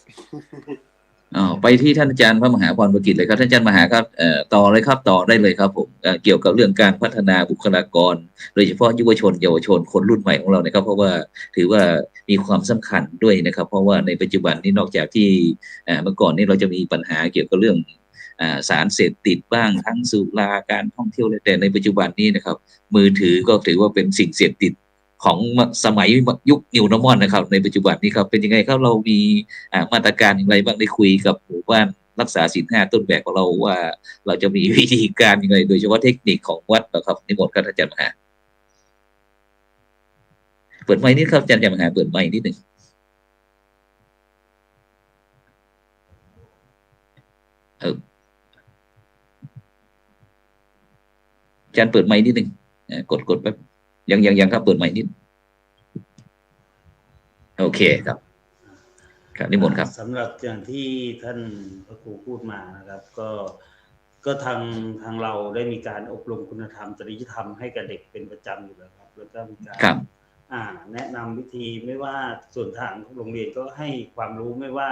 ไปที่ท่านอาจารย์พระมหาพรประกิจเลยครับท่านอาจารย์มหาครับต่อเลยครับต่อได้เลยครับผมเกี่ยวกับเรื่องการพัฒนาบุคลากรโดยเฉพาะเยาวชนคนรุ่นใหม่ของเรานะครับเพราะว่าถือว่ามีความสำคัญด้วยนะครับเพราะว่าในปัจจุบันนี้นอกจากที่เมื่อก่อนนี้เราจะมีปัญหาเกี่ยวกับเรื่องสารเสพติดบ้างทั้งสุราการท่องเที่ยวแต่ในปัจจุบันนี้นะครับมือถือก็ถือว่าเป็นสิ่งเสพติดของสมัยยุคนิวนอร์มอนนะครับในปัจจุบันนี้ครับเป็นยังไงครับเรามีมาตรการอย่างไรบ้างได้คุยกับหมู่บ้านรักษาศีล 5ต้นแบบของเราว่าเราจะมีวิธีการยังไงโดยเฉพาะเทคนิคของวัดนะครับนิมนต์ครับอาจารย์มหาเปิดไมค์นิดครับอาจารย์มหาเปิดไมค์นิดหนึ่งอาจารย์เปิดไมค์นิดหนึ่งกดแป๊บยังครับเปิดไมค์นิดโอเคครับครับนิมนต์ครับสำหรับอย่างที่ท่านพระครูพูดมานะครับก็ทางเราได้มีการอบรมคุณธรรมจริยธรรมให้กับเด็กเป็นประจำอยู่แล้วครับแล้วก็มีการแนะนำวิธีไม่ว่าส่วนทางโรงเรียนก็ให้ความรู้ไม่ว่า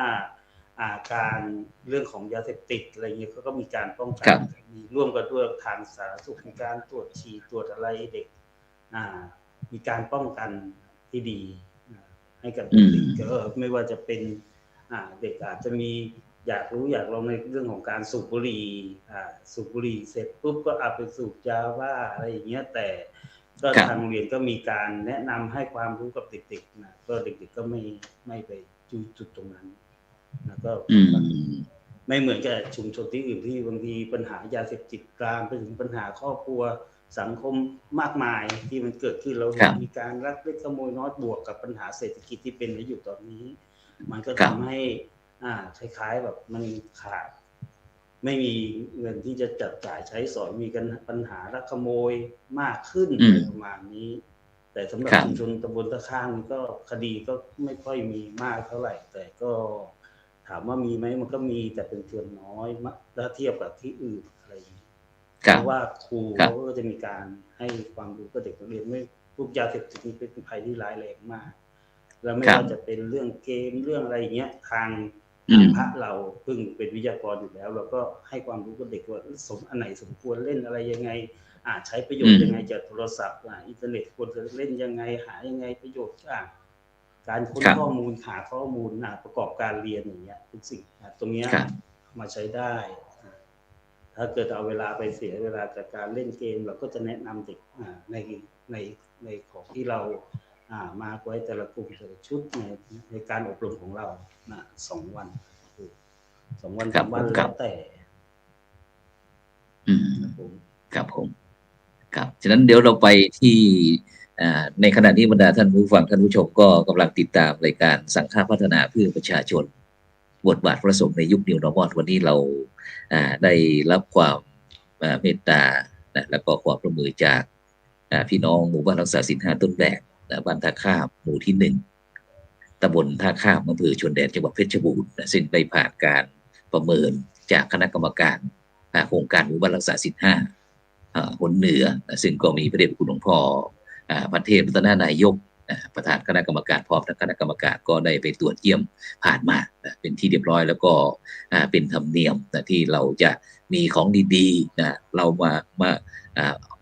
การเรื่องของยาเสพติดอะไรเงี้ยก็มีการป้องกันมีร่วมกันด้วยทางสาธารณสุขมีการตรวจฉี่ตรวจอะไรเด็กมีการป้องกันที่ดีให้กับเด็กก็ไม่ว่าจะเป็นเด็กอาจจะมีอยากลองในเรื่องของการสูบบุหรี่เสร็จปุ๊บก็เอาไปสูบยาบ้าอะไรอย่างเงี้ยแต่ก็ทางโรงเรียนก็มีการแนะนำให้ความรู้กับเด็กๆนะก็เด็กๆก็ไม่ไปจุดตรงนั้นนะก็ไม่เหมือนกับชุมชนที่อื่นที่บางทีปัญหายาเสพติดกลามไปถึงปัญหาครอบครัวสังคมมากมายที่มันเกิดขึ้นเรามีการลักเล็กขโมยน้อยบวกกับปัญหาเศรษฐกิจที่เป็นอยู่ตอนนี้มันก็ทำให้คล้ายๆแบบมันขาดไม่มีเงินที่จะจับจ่ายใช้สอยมีกันปัญหาลักขโมยมากขึ้นประมาณนี้แต่สำหรับชุมชนตำบลตะข้างก็คดีก็ไม่ค่อยมีมากเท่าไหร่แต่ก็ถามว่ามีไหมมันก็มีแต่เป็นส่วนน้อยถ้าเทียบกับที่อื่นอะไรอย่างนี้เพราะว่าครูเขาก็จะมีการให้ความรู้กับเด็กนักเรียนไม่พวกยาเสพติดนี่เป็นภัยที่ร้ายแรงมากแล้วไม่ว่าจะเป็นเรื่องเกมเรื่องอะไรอย่างเงี้ยทางพระเราเพิ่งเป็นวิทยากรอยู่แล้วเราก็ให้ความรู้กับเด็กว่าอันไหนสมควรเล่นอะไรยังไงใช้ประโยชน์ยังไงจากโทรศัพท์อินเทอร์เน็ตควรจะเล่นยังไงหายังไงประโยชน์การค้นข้อมูลหาข้อมูลประกอบการเรียนอย่างเงี้ยเป็นสิ่งตรงนี้มาใช้ได้ถ้าเกิดเอาเวลาไปเสียเวลาจากการเล่นเกมเราก็จะแนะนำเด็กในของที่เรามาไว้แต่ละกลุ่มแต่ละชุดในการอบรมของเรา2 วัน2 วัน3 วันแล้วแต่ครับผมครับฉะนั้นเดี๋ยวเราไปที่ในขณะนี้บรรดาท่านผู้ฟังท่านผู้ชมก็กำลังติดตามรายการสังฆพัฒนาเพื่อประชาชนบทบาทพระสงฆ์ในยุคนิวนอร์มอลวันนี้เราได้รับความเมตตาแล้วก็ความร่วมมือจากพี่น้องหมู่บ้านรักษาศีล 5ต้นแบบบ้านท่าข้ามหมู่ที่1ตำบลท่าข้ามอำเภอชนแดนจังหวัดเพชรบูรณ์ซึ่งได้ผ่านการประเมินจากคณะกรรมการโครงการหมู่บ้านรักษาศีล 5หนเหนือซึ่งก็มีพระเดชพระคุณหลวงพ่อพระเทพรัตนนายกประธานคณะกรรมการพร้อมทั้งคณะกรรมการก็ได้ไปตรวจเยี่ยมผ่านมาเป็นที่เรียบร้อยแล้วก็เป็นธรรมเนียมที่เราจะมีของดีๆเรามา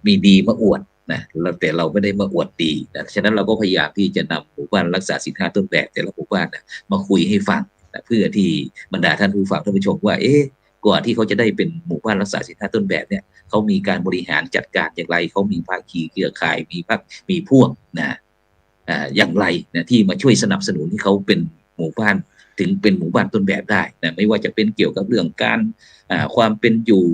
มีดีมาอวดแต่เราไม่ได้มาอวดดีฉะนั้นเราก็พยายามที่จะนำหมู่บ้านรักษาศีล 5ต้นแบบแต่ละหมู่บ้านมาคุยให้ฟังเพื่อที่บรรดาท่านผู้ฟังท่านผู้ชมว่ากว่าที่เขาจะได้เป็นหมู่บ้านรักษาศีล 5ต้นแบบเนี่ยเขามีการบริหารจัดการอย่างไรเขามีภาคีเครือข่ายมีพวกอย่างไรที่มาช่วยสนับสนุนให้เขาเป็นหมู่บ้านถึงเป็นหมู่บ้านต้นแบบได้ไม่ว่าจะเป็นเกี่ยวกับเรื่องการความเป็นอยู่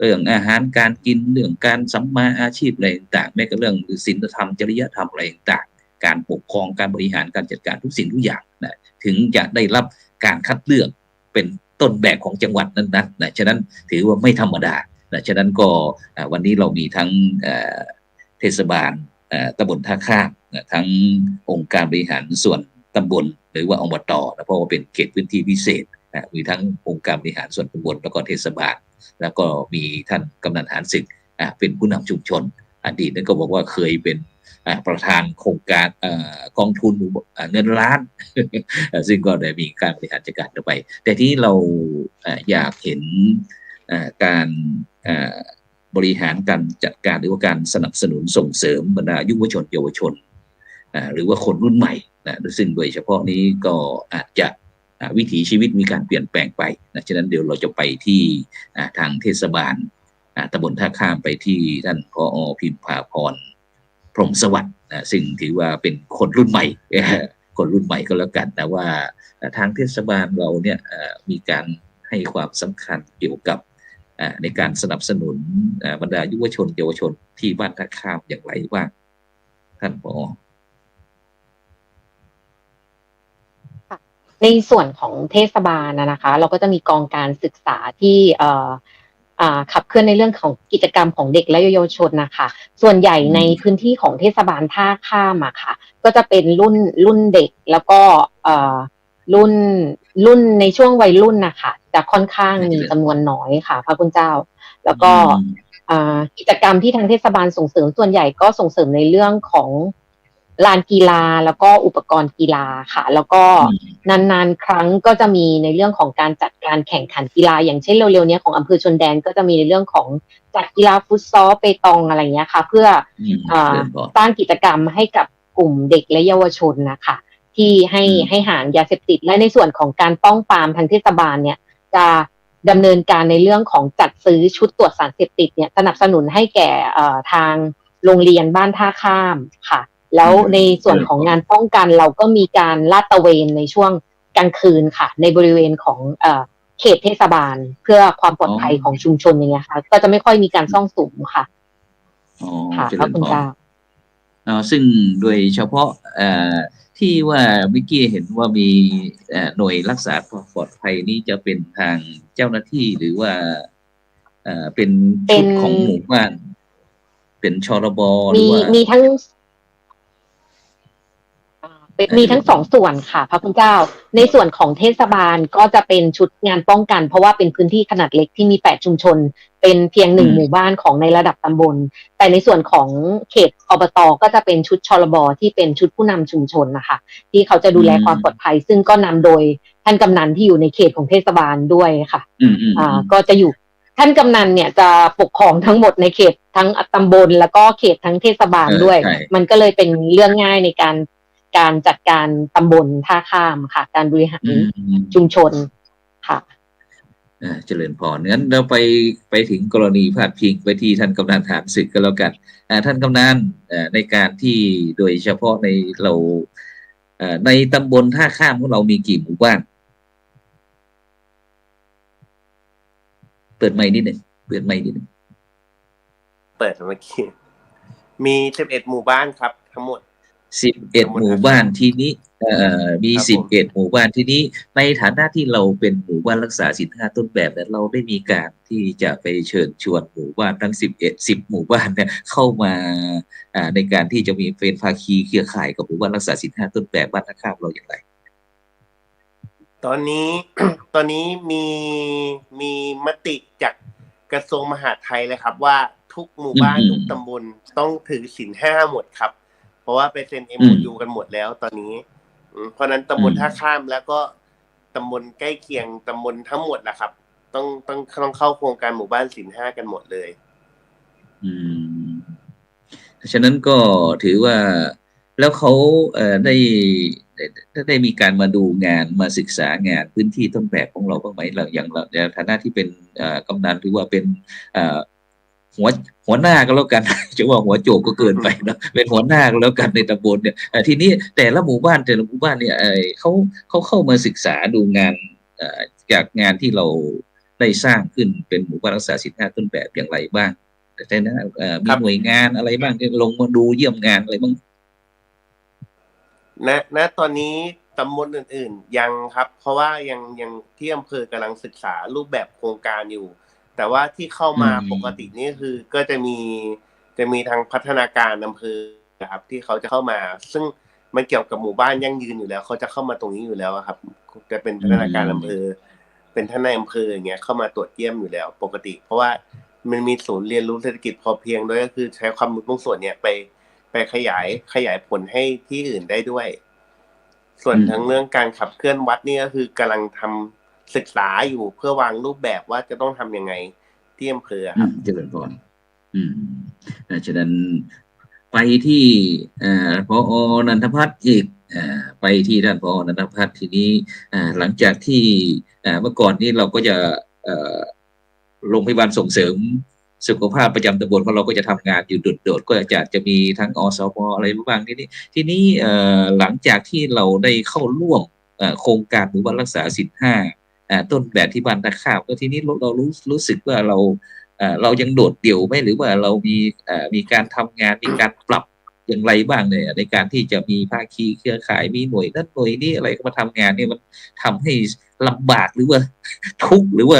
เรื่องอาหารการกินเรื่องการสัมมาอาชีพอะไรต่างๆแม้กระทั่งเรื่องศีลธรรมจริยธรรมอะไรต่าง การปกครองการบริหารการจัดการทุกสิ่งทุกอย่างนะถึงจะได้รับการคัดเลือกเป็นต้นแบบของจังหวัดนั้นๆนะฉะนั้นถือว่าไม่ธรรมดานะฉะนั้นก็วันนี้เรามีทั้งเทศบาลตำบลท่าข้ามนะทั้งองค์การบริหารส่วนตำบลหรือว่าอบตนะเพราะว่าเป็นเขตพื้นที่พิเศษนะมีทั้งองค์การบริหารส่วนตำบลแล้วก็เทศบาลแล้วก็มีท่านกำนันหารศึกเป็นผู้นำชุมชนอดีตนั้นก็บอกว่าเคยเป็นประธานโครงการกองทุนเงินล้าน ซึ่งก็ได้มีการบริหารจัดการต่อไปแต่ที่เราอยากเห็นการบริหารการจัดการหรือว่าการสนับสนุนส่งเสริมบรรดายุวชนเยาวชนหรือว่าคนรุ่นใหม่นะซึ่งโดยเฉพาะนี้ก็อาจจะวิถีชีวิตมีการเปลี่ยนแปลงไปนะฉะนั้นเดี๋ยวเราจะไปที่ทางเทศบาลตำบลท่าข้ามไปที่ท่านผอ.พิมพาพรพรหมสวัสดิ์ซึ่งถือว่าเป็นคนรุ่นใหม่คนรุ่นใหม่ก็แล้วกันนะว่าทางเทศบาลเราเนี่ยมีการให้ความสำคัญเกี่ยวกับในการสนับสนุนบรรดายุวชนเยาวชนที่บ้านท่าข้ามอย่างไรบ้างท่านผอ.ในส่วนของเทศบาลนะคะเราก็จะมีกองการศึกษาที่ขับเคลื่อนในเรื่องของกิจกรรมของเด็กและเยาวชนนะคะส่วนใหญ่ในพื้นที่ของเทศบาลท่าข้ามอะค่ะก็จะเป็นรุ่นเด็กแล้วก็รุ่นในช่วงวัยรุ่นนะคะจะค่อนข้างมีจำนวนน้อยค่ะพระคุณเจ้าแล้วก็กิจกรรมที่ทางเทศบาลส่งเสริมส่วนใหญ่ก็ส่งเสริมในเรื่องของลานกีฬาแล้วก็อุปกรณ์กีฬาค่ะแล้วก็นานๆครั้งก็จะมีในเรื่องของการจัดการแข่งขันกีฬาอย่างเช่นเร็วๆนี้ของอำเภอชนแดนก็จะมีในเรื่องของจัดกีฬาฟุตซอลเปตองอะไรเงี้ยค่ะเพื่อสร้างกิจกรรมให้กับกลุ่มเด็กและเยาวชนนะคะที่ให้ห่างยาเสพติดและในส่วนของการป้องปรามทางเทศบาลเนี่ยจะดำเนินการในเรื่องของจัดซื้อชุดตรวจสารเสพติดเนี่ยสนับสนุนให้แก่ทางโรงเรียนบ้านท่าข้ามค่ะแล้วในส่วนของงานป้องกันเราก็มีการลาดตระเวนในช่วงกลางคืนค่ะในบริเวณของเขตเทศบาลเพื่อความปลอดภัยของชุมชนอย่างเงี้ยค่ะก็จะไม่ค่อยมีการซ่องสุมค่ะค่ะขอบคุณค่ะซึ่งโดยเฉพาะที่ว่าเมื่อกี้เห็นว่ามีหน่วยรักษาความปลอดภัยนี้จะเป็นทางเจ้าหน้าที่หรือว่าเป็นชุดของหมู่บ้านเป็นชรบหรือว่ามีทั้งสองส่วนค่ะพระคุณเจ้าในส่วนของเทศบาลก็จะเป็นชุดงานป้องกันเพราะว่าเป็นพื้นที่ขนาดเล็กที่มี8ชุมชนเป็นเพียง1หมู่บ้านของในระดับตำบลแต่ในส่วนของเขตอบต.ก็จะเป็นชุดชลบ.ที่เป็นชุดผู้นำชุมชนนะคะที่เขาจะดูแลความปลอดภัยซึ่งก็นำโดยท่านกำนันที่อยู่ในเขตของเทศบาลด้วยค่ะก็จะอยู่ท่านกำนันเนี่ยจะปกครองทั้งหมดในเขตทั้งตำบลแล้วก็เขตทั้งเทศบาลด้วยมันก็เลยเป็นเรื่องง่ายในการจัดการตำบลท่าข้ามค่ะการบริหารชุมชนค่ะเจริญพรงั้นเราไปถึงกรณีพาดพิงไปที่ท่านกำนันหารศึกก็แล้วกันท่านกำนันในการที่โดยเฉพาะในเราในตำบลท่าข้ามของเรามีกี่หมู่บ้านเปิดไมค์นิดหนึ่งเปิดเมื่อกี้มี11หมู่บ้านครับทั้งหมด11หมู่บ้านที่นี้มี11หมู่บ้านที่นี้ในฐานะที่เราเป็นหมู่บ้านรักษาศีล5ต้นแบบแล้วเราได้มีการที่จะไปเชิญชวนหมู่บ้านทั้ง10หมู่บ้านเนี่ยเข้ามาในการที่จะมีเป็นภาคีเครือข่ายกับหมู่บ้านรักษาศีล5ต้นแบบบ้านท่าข้ามเราอย่างไรตอนนี้มีมติจากกระทรวงมหาดไทยเลยครับว่าทุกหมู่บ้านทุกตำบลต้องถือศีล5หมดครับเพราะว่าไปเซ็น MOU กันหมดแล้วตอนนี้เพราะนั้นตำบลท่าข้ามแล้วก็ตำบลใกล้เคียงตำบลทั้งหมดแหละครับต้องเข้าโครงการหมู่บ้านศีล5กันหมดเลยฉะนั้นก็ถือว่าแล้วเขาได้มีการมาดูงานมาศึกษางานพื้นที่ต้นแบบของเราบ้างไหมเราอย่างเราในฐานะที่เป็นกำนันหรือว่าเป็นหัวหน้าก็แล้วกันจะว่าหัวโจกก็เกินไปนะเป็นหัวหน้าก็แล้วกันในตำบลเนี่ยทีนี้แต่ละหมู่บ้านเนี่ยเขาเข้ามาศึกษาดูงานจากงานที่เราได้สร้างขึ้นเป็นหมู่บ้านรักษาศีล5ต้นแบบอย่างไรบ้างแต่นะมีหน่วยงานอะไรบ้างที่ลงมาดูเยี่ยมงานอะไรบ้าง ณตอนนี้ตำบลอื่นๆยังครับเพราะว่ายังที่อำเภอกำลังศึกษารูปแบบโครงการอยู่แต่ว่าที่เข้ามาปกตินี่คือก็จะมีทางพัฒนาการอำเภอครับที่เขาจะเข้ามาซึ่งมันเกี่ยวกับหมู่บ้านยั่งยืนอยู่แล้วเขาจะเข้ามาตรงนี้อยู่แล้วครับจะเป็นพัฒนาการอำเภอเป็นท่านนายอำเภออย่างเงี้ยเข้ามาตรวจเยี่ยมอยู่แล้วปกติเพราะว่ามันมีศูนย์เรียนรู้เศรษฐกิจพอเพียงด้วยก็คือใช้ความรู้ตรงส่วนเนี้ยไปขยายผลให้ที่อื่นได้ด้วยส่วนทั้งเรื่องการขับเคลื่อนวัดนี่ก็คือกำลังทำศึกษาอยู่เพื่อวางรูปแบบว่าจะต้องทำยังไงที่อำเภอครับเจริญพรฉะนั้นไปที่ผอ.นันทพัฒน์อีกไปที่ด้านผอ.นันทพัฒน์ทีนี้หลังจากที่เมื่อก่อนนี้เราก็จะโรงพยาบาลส่งเสริมสุขภาพประจำตำบลของเราก็จะทำงานอยู่โดดๆก็จะมีทั้งอสม.อะไรบ้างทีนี้หลังจากที่เราได้เข้าร่วมโครงการหมู่บ้านรักษาศีล 5ต้นแบบที่บ้านตะข้าวก็ทีนี้เรารู้สึกว่าเรายังโดดเดี่ยวไหมหรือว่าเรามีการทำงานมีการปรับอย่างไรบ้างเนี่ยในการที่จะมีภาคีเครือข่ายมีหน่วยนั้นหน่วยนี้อะไรก็มาทำงานเนี่ยมันทำให้ลำบากหรือว่าทุกข์หรือว่า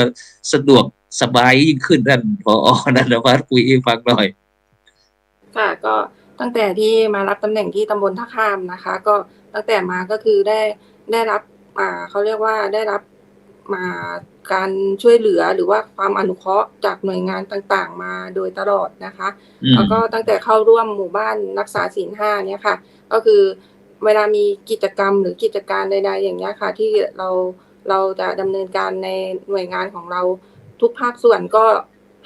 สะดวกสบายยิ่งขึ้นท่านผอ.นันทพัฒน์คุยให้ฟังหน่อยค่ะก็ตั้งแต่ที่มารับตำแหน่งที่ตำบลท่าข้ามนะคะก็ตั้งแต่มาก็คือได้รับเขาเรียกว่าได้รับมาการช่วยเหลือหรือว่าความอนุเคราะห์จากหน่วยงานต่างๆมาโดยตลอดนะคะแล้วก็ตั้งแต่เข้าร่วมหมู่บ้านรักษาศีล 5เนี่ยค่ะก็คือเวลามีกิจกรรมหรือกิจการใดๆอย่างเงี้ยค่ะที่เราจะดำเนินการในหน่วยงานของเราทุกภาคส่วนก็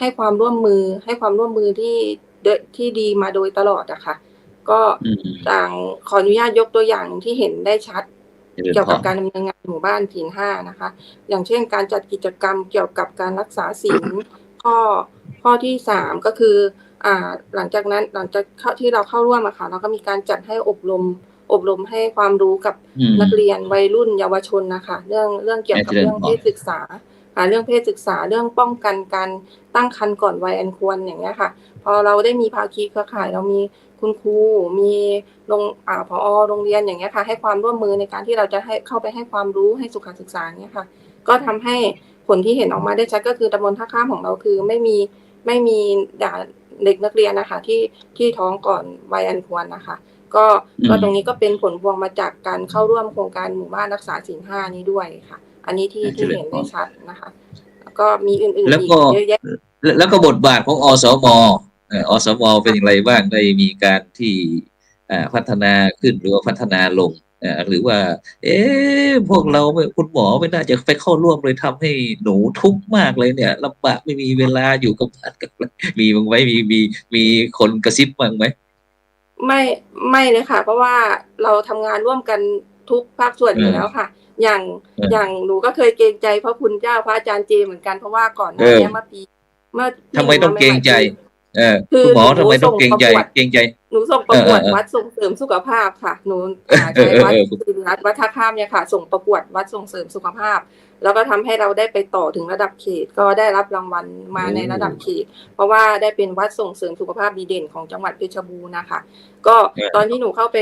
ให้ความร่วมมือที่ดีมาโดยตลอดอะค่ะก็ขออนุญาตยกตัวอย่างที่เห็นได้ชัดเกี่ยวกับการดำเนินงานหมู่บ้านศีล 5นะคะอย่างเช่นการจัดกิจกรรมเกี่ยวกับการรักษาศีลข้อที่3ก็คือหลังจากที่เราเข้าร่วมอะค่ะเราก็มีการจัดให้อบรมให้ความรู้กับนักเรียนวัยรุ่นเยาวชนนะคะเรื่องเกี่ยวกับเรื่องเพศศึกษาเรื่องเพศศึกษาเรื่องป้องกันการตั้งครรภ์ก่อนวัยอันควรอย่างเงี้ยค่ะพอเราได้มีภาคีเครือข่ายเรามีคุณครูมีผอ.โรงเรียนอย่างเงี้ยค่ะให้ความร่วมมือในการที่เราจะให้เข้าไปให้ความรู้ให้สุขศึกษาเงี้ยค่ะก็ทำให้ผลที่เห็นออกมาได้ชัดก็คือตำบลท่าข้ามของเราคือไม่มีเด็กนักเรียนนะคะที่ท้องก่อนวัยอันควรนะคะก็ตรงนี้ก็เป็นผลพวงมาจากการเข้าร่วมโครงการหมู่บ้านรักษาศีล 5นี้ด้วยค่ะอันนี้ที่เห็นได้ชัดนะคะแล้วก็มีอื่นๆอีกเยอะแยะแล้วก็บทบาทของอสม.เป็นอย่างไรบ้างได้มีการที่พัฒนาขึ้นหรือว่าพัฒนาลงหรือว่าพวกเราคุณหมอไม่น่าจะไปเข้าร่วมเลยทำให้หนูทุกข์มากเลยเนี่ยลำบากไม่มีเวลาอยู่กับบ้านกับมีบ้างไหมมีคนกระซิบบ้างไหมไม่เลยค่ะเพราะว่าเราทำงานร่วมกันทุกภาคส่วนอยู่แล้วค่ะอย่างหนูก็เคยเกรงใจพระคุณเจ้าพระอาจารย์เจเหมือนกันเพราะว่าก่อนหน้านี้เมื่อทำไมต้องเกรงใจคุณหมอทำไมต้องเกรงใจหนูส่งประกวดวัดส่งเสริมสุขภาพค่ะหนูใช้วัดศิริรัตน์วัดท่าข้ามเนี่ยค่ะส่งประกวดวัดส่งเสริมสุขภาพแล้วก็ทำให้เราได้ไปต่อถึงระดับเขตก็ได้รับรางวัลมาในระดับเขตเพราะว่าได้เป็นวัดส่งเสริมสุขภาพดีเด่นของจังหวัดเพชรบูรณ์นะคะก็ตอนที่หนูเข้าไ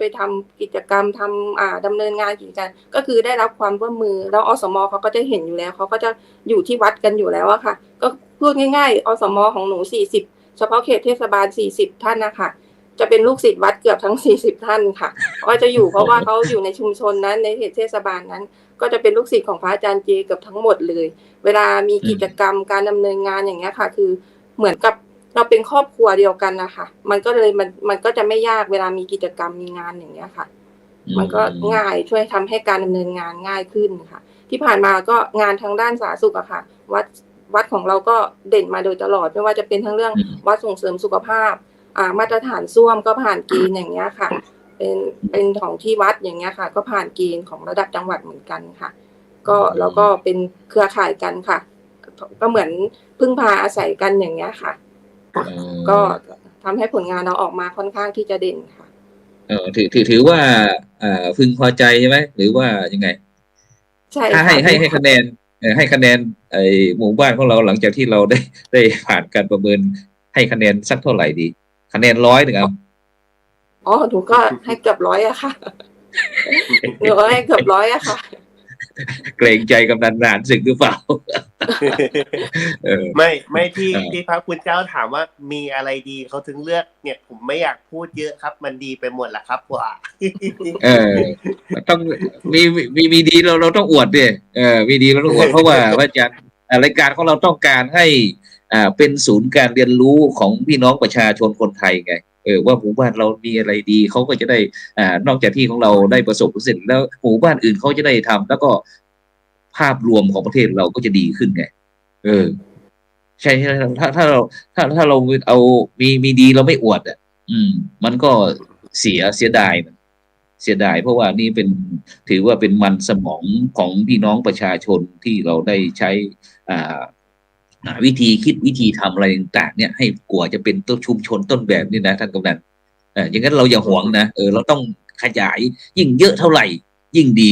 ปทำกิจกรรมทำดำเนินงานกิจการก็คือได้รับความร่วมมือแล้วอสม.เขาก็จะเห็นอยู่แล้วเขาก็จะอยู่ที่วัดกันอยู่แล้วอะค่ะก็พูดง่ายๆอสม.ของหนู40เฉพาะเขตเทศบาล40ท่านนะคะจะเป็นลูกศิษย์วัดเกือบทั้ง40ท่านค่ะก็จะอยู่เพราะว่าเขาอยู่ในชุมชนนั้นในเขตเทศบาลนั้นก็จะเป็นลูกศิษย์ของพระอาจารย์เจเกือบทั้งหมดเลยเวลามีกิจกรรมการดำเนินงานอย่างเงี้ยค่ะคือเหมือนกับเราเป็นครอบครัวเดียวกันนะคะมันก็จะไม่ยากเวลามีกิจกรรมมีงานอย่างเงี้ยค่ะมันก็ง่ายช่วยทำให้การดำเนินงานง่ายขึ้นค่ะที่ผ่านมาก็งานทางด้านสาธารณสุขอะค่ะวัดของเราก็เด่นมาโดยตลอดไม่ว่าจะเป็นทั้งเรื่องวัดส่งเสริมสุขภาพมาตรฐานส้วมก็ผ่านเกณฑ์อย่างเงี้ยค่ะเป็นของที่วัดอย่างเงี้ยค่ะก็ผ่านเกณฑ์ของระดับจังหวัดเหมือนกันค่ะก็แล้วก็เป็นเครือข่ายกันค่ะก็เหมือนพึ่งพาอาศัยกันอย่างเงี้ยค่ะก็ทำให้ผลงานเราออกมาค่อนข้างที่จะเด่นค่ะถือว่าพึงพอใจใช่ไหมหรือว่ายังไงใช่ถ้าให้คะแนนไอหมู่บ้านของเราหลังจากที่เราได้ผ่านการประเมินให้คะแนนสักเท่าไหร่ดีคะแนน100ครับ อ๋อหนูก็ให้เกือบ100อะค่ะหนูให้เกือบ100อะค่ะเกรงใจกำนันหารศึกหรือเปล่า ไม่ที่พระคุณเจ้าถามว่ามีอะไรดีเขาถึงเลือกเนี่ยผมไม่อยากพูดเยอะครับมันดีไปหมดแหละครับว่า ต้องมีดีเราต้องอวดดิมีดีเราต้องอวดเพราะว่าพระอาจารย์รายการของเราต้องการให้เป็นศูนย์การเรียนรู้ของพี่น้องประชาชนคนไทยไงว่าหมู่บ้านเรามีอะไรดีเขาก็จะได้นอกจากที่ของเราได้ประสบผลสำเร็จแล้วหมู่บ้านอื่นเขาจะได้ทำแล้วก็ภาพรวมของประเทศเราก็จะดีขึ้นไงใช่ถ้าเราเอามีดีเราไม่อวดมันก็เสียดายเพราะว่านี่ถือว่าเป็นมันสมองของพี่น้องประชาชนที่เราได้ใช้วิธีคิดวิธีทำอะไรต่างๆเนี่ยให้กว่าจะเป็นต้นชุมชนต้นแบบนี่นะท่านกำนันอย่างนั้นเราอย่าหวงนะเราต้องขยายยิ่งเยอะเท่าไหร่ยิ่งดี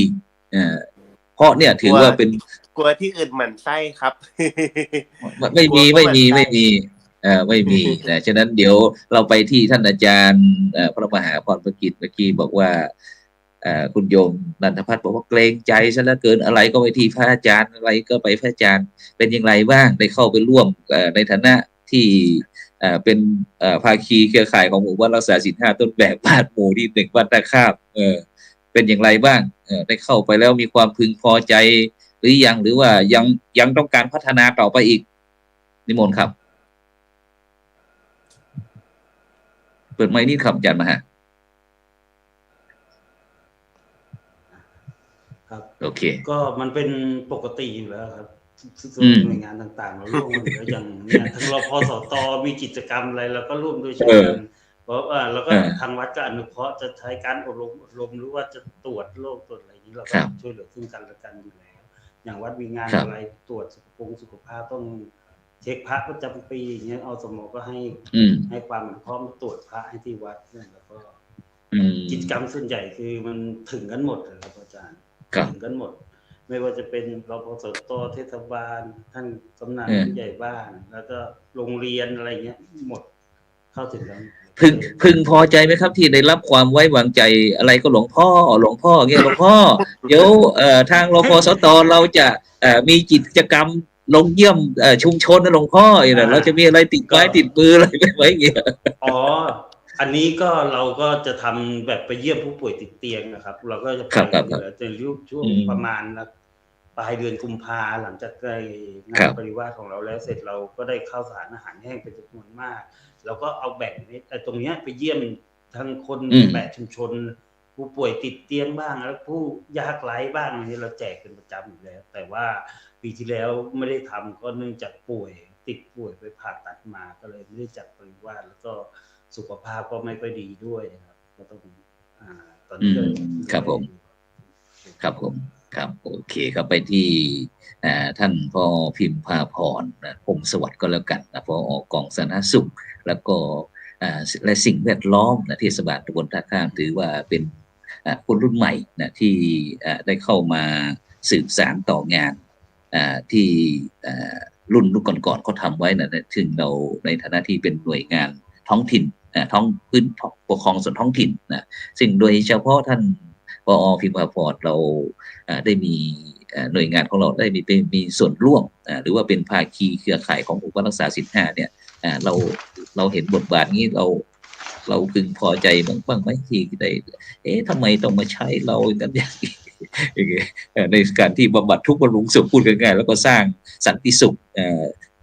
เพราะเนี่ยถือว่าเป็นกลัวที่อื่นหมั่นไส้ครับ ไม่มีนะฉะนั้นเดี๋ยวเราไปที่ท่านอาจารย์พระมหาพรกิจเมื่อกี้บอกว่าคุณโยมนันทพัฒน์บอกว่าเกรงใจซะเหลือเกินอะไรก็ไปที่พระอาจารย์อะไรก็ไปพระอาจารย์เป็นอย่างไรบ้างได้เข้าไปร่วมในฐานะที่เป็นภาคีเครือข่ายของหมู่บ้านรักษาศีล 5ต้นแบบบ้านหมู่ที่1บ้านตะคาบเป็นอย่างไรบ้างได้เข้าไปแล้วมีความพึงพอใจหรือยังหรือว่ายังต้องการพัฒนาต่อไปอีกนิมนต์ครับเปิดไมค์นี่ครับอาจารย์มหาครับโอเคก็มันเป็นปกติอยู่แล้วครับหน่วยงานต่างๆเราร่วมกันอยู่แล้วอย่างเนี่ยทั้งรพสตมีกิจกรรมอะไรเราก็ร่วมด้วยช่วยกันเพราะว่าเราก็ทางวัดก็อนุเคราะห์จะใช้การอบรมหรือว่าจะตรวจโรคตรวจอะไรนี้เราก็ช่วยเหลือซึ่งกันและกันอยู่แล้วอย่างวัดมีงานอะไรตรวจสุขภาพต้องเช็คพระประจำปีอย่างเงี้ยอสม.ก็ให้ความพร้อมตรวจพระให้ที่วัดเนี่ยแล้วก็กิจกรรมส่วนใหญ่คือมันถึงกันหมดเลยครับอาจารย์ถึงกันหมดไม่ว่าจะเป็นรพสต.เทศบาลท่านกำนันผู้ใหญ่บ้านแล้วก็โรงเรียนอะไรเงี้ยหมดเข้าถึงแล้วพึงพอใจไหมครับที่ได้รับความไว้วางใจอะไรก็หลวงพ่อเงี้ยหลวงพ่อเดี๋ยวทางรพสต.เราจะมีกิจกรรมลงเยี่ยมชุมชนนะหลวงพ่อเราจะมีอะไรติดไม้ติดมืออะไรไว้อย่างเงี้ยอันนี้ก็เราก็จะทำแบบไปเยี่ยมผู้ป่วยติดเตียงนะครับเราก็จะไปในช่วงประมาณปลายเดือนกุมภาหลังจากได้งานปริวาสของเราแล้วเสร็จเราก็ได้ข้าวสารอาหารแห้งเป็นจำนวนมากเราก็เอาแบ่งตรงนี้ไปเยี่ยมทั้งคน8ชุมชนผู้ป่วยติดเตียงบ้างแล้วผู้ยากไร้บ้างนี่เราแจกเป็นประจำอยู่แล้วแต่ว่าปีที่แล้วไม่ได้ทำก็เนื่องจากติดป่วยไปผ่าตัดมาก็เลยไม่ได้จัดปริวาสแล้วก็สุขภาพก็ไม่ค่อยดีด้วยครับก็ต้องตอนนี้ก็ครับผมครับโอเคครับไปที่ท่านพ่อพิมพาพรพงศ์สวัสดิ์ก็แล้วกันนะพอกองสาธารณสุขแล้วก็และสิ่งแวดล้อมเทศบาลตำบลท่าข้ามถือว่าเป็นคนรุ่นใหม่นะที่ได้เข้ามาสืบสานต่องานที่รุ่นก่อนๆเขาทำไว้นะถึงเราในฐานะที่เป็นหน่วยงานท้องถิ่นพื้นปกครองส่วนท้องถิ่นนะซึ่งโดยเฉพาะท่านปอพิมพาพรเราได้มีหน่วยงานของเราได้มีส่วนร่วมหรือว่าเป็นภาคีเครือข่ายขององค์การรักษาศีล 5เนี่ยเราเห็นบทบาทนี้เราพึงพอใจบ้างไหมที่ได้ทำไมต้องมาใช้เรากันอย่างนี้ในการที่บำบัดทุกข์บำรุงสุขพูดง่ายๆแล้วก็สร้างสันติสุข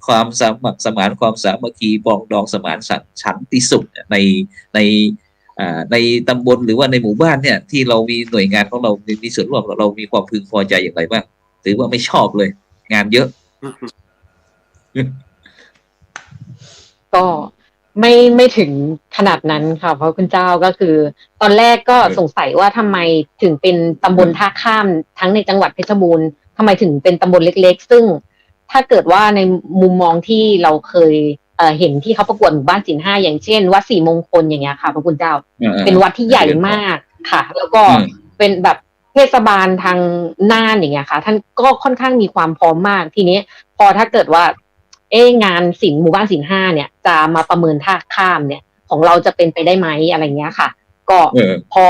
ความสมัครสมานความสามัคคีปองดองสมานสันติสุขในตำบลหรือว่าในหมู่บ้านเนี่ยที่เรามีหน่วยงานของเรามีส่วนร่วมเรามีความพึงพอใจอย่างไรบ้างหรือว่าไม่ชอบเลยงานเยอะก็ไม่ถึงขนาดนั้นค่ะเพราะคุณเจ้าก็คือตอนแรกก็สงสัยว่าทำไมถึงเป็นตำบลท่าข้ามทั้งในจังหวัดเพชรบูรณ์ทำไมถึงเป็นตำบลเล็กๆซึ่งถ้าเกิดว่าในมุมมองที่เราเคยเห็นที่เขาประกวดหมู่บ้านศีล 5อย่างเช่นวัดศรีมงคลอย่างเงี้ยค่ะพระคุณเจ้าเป็นวัดที่ใหญ่มากค่ะแล้วก็เป็นแบบเทศบาลทางน่านอย่างเงี้ยค่ะท่านก็ค่อนข้างมีความพร้อมมากทีนี้พอถ้าเกิดว่างานหมู่บ้านศีล 5เนี่ยจะมาประเมินท่าข้ามเนี่ยของเราจะเป็นไปได้ไหมอะไรเงี้ยค่ะ ก็พอ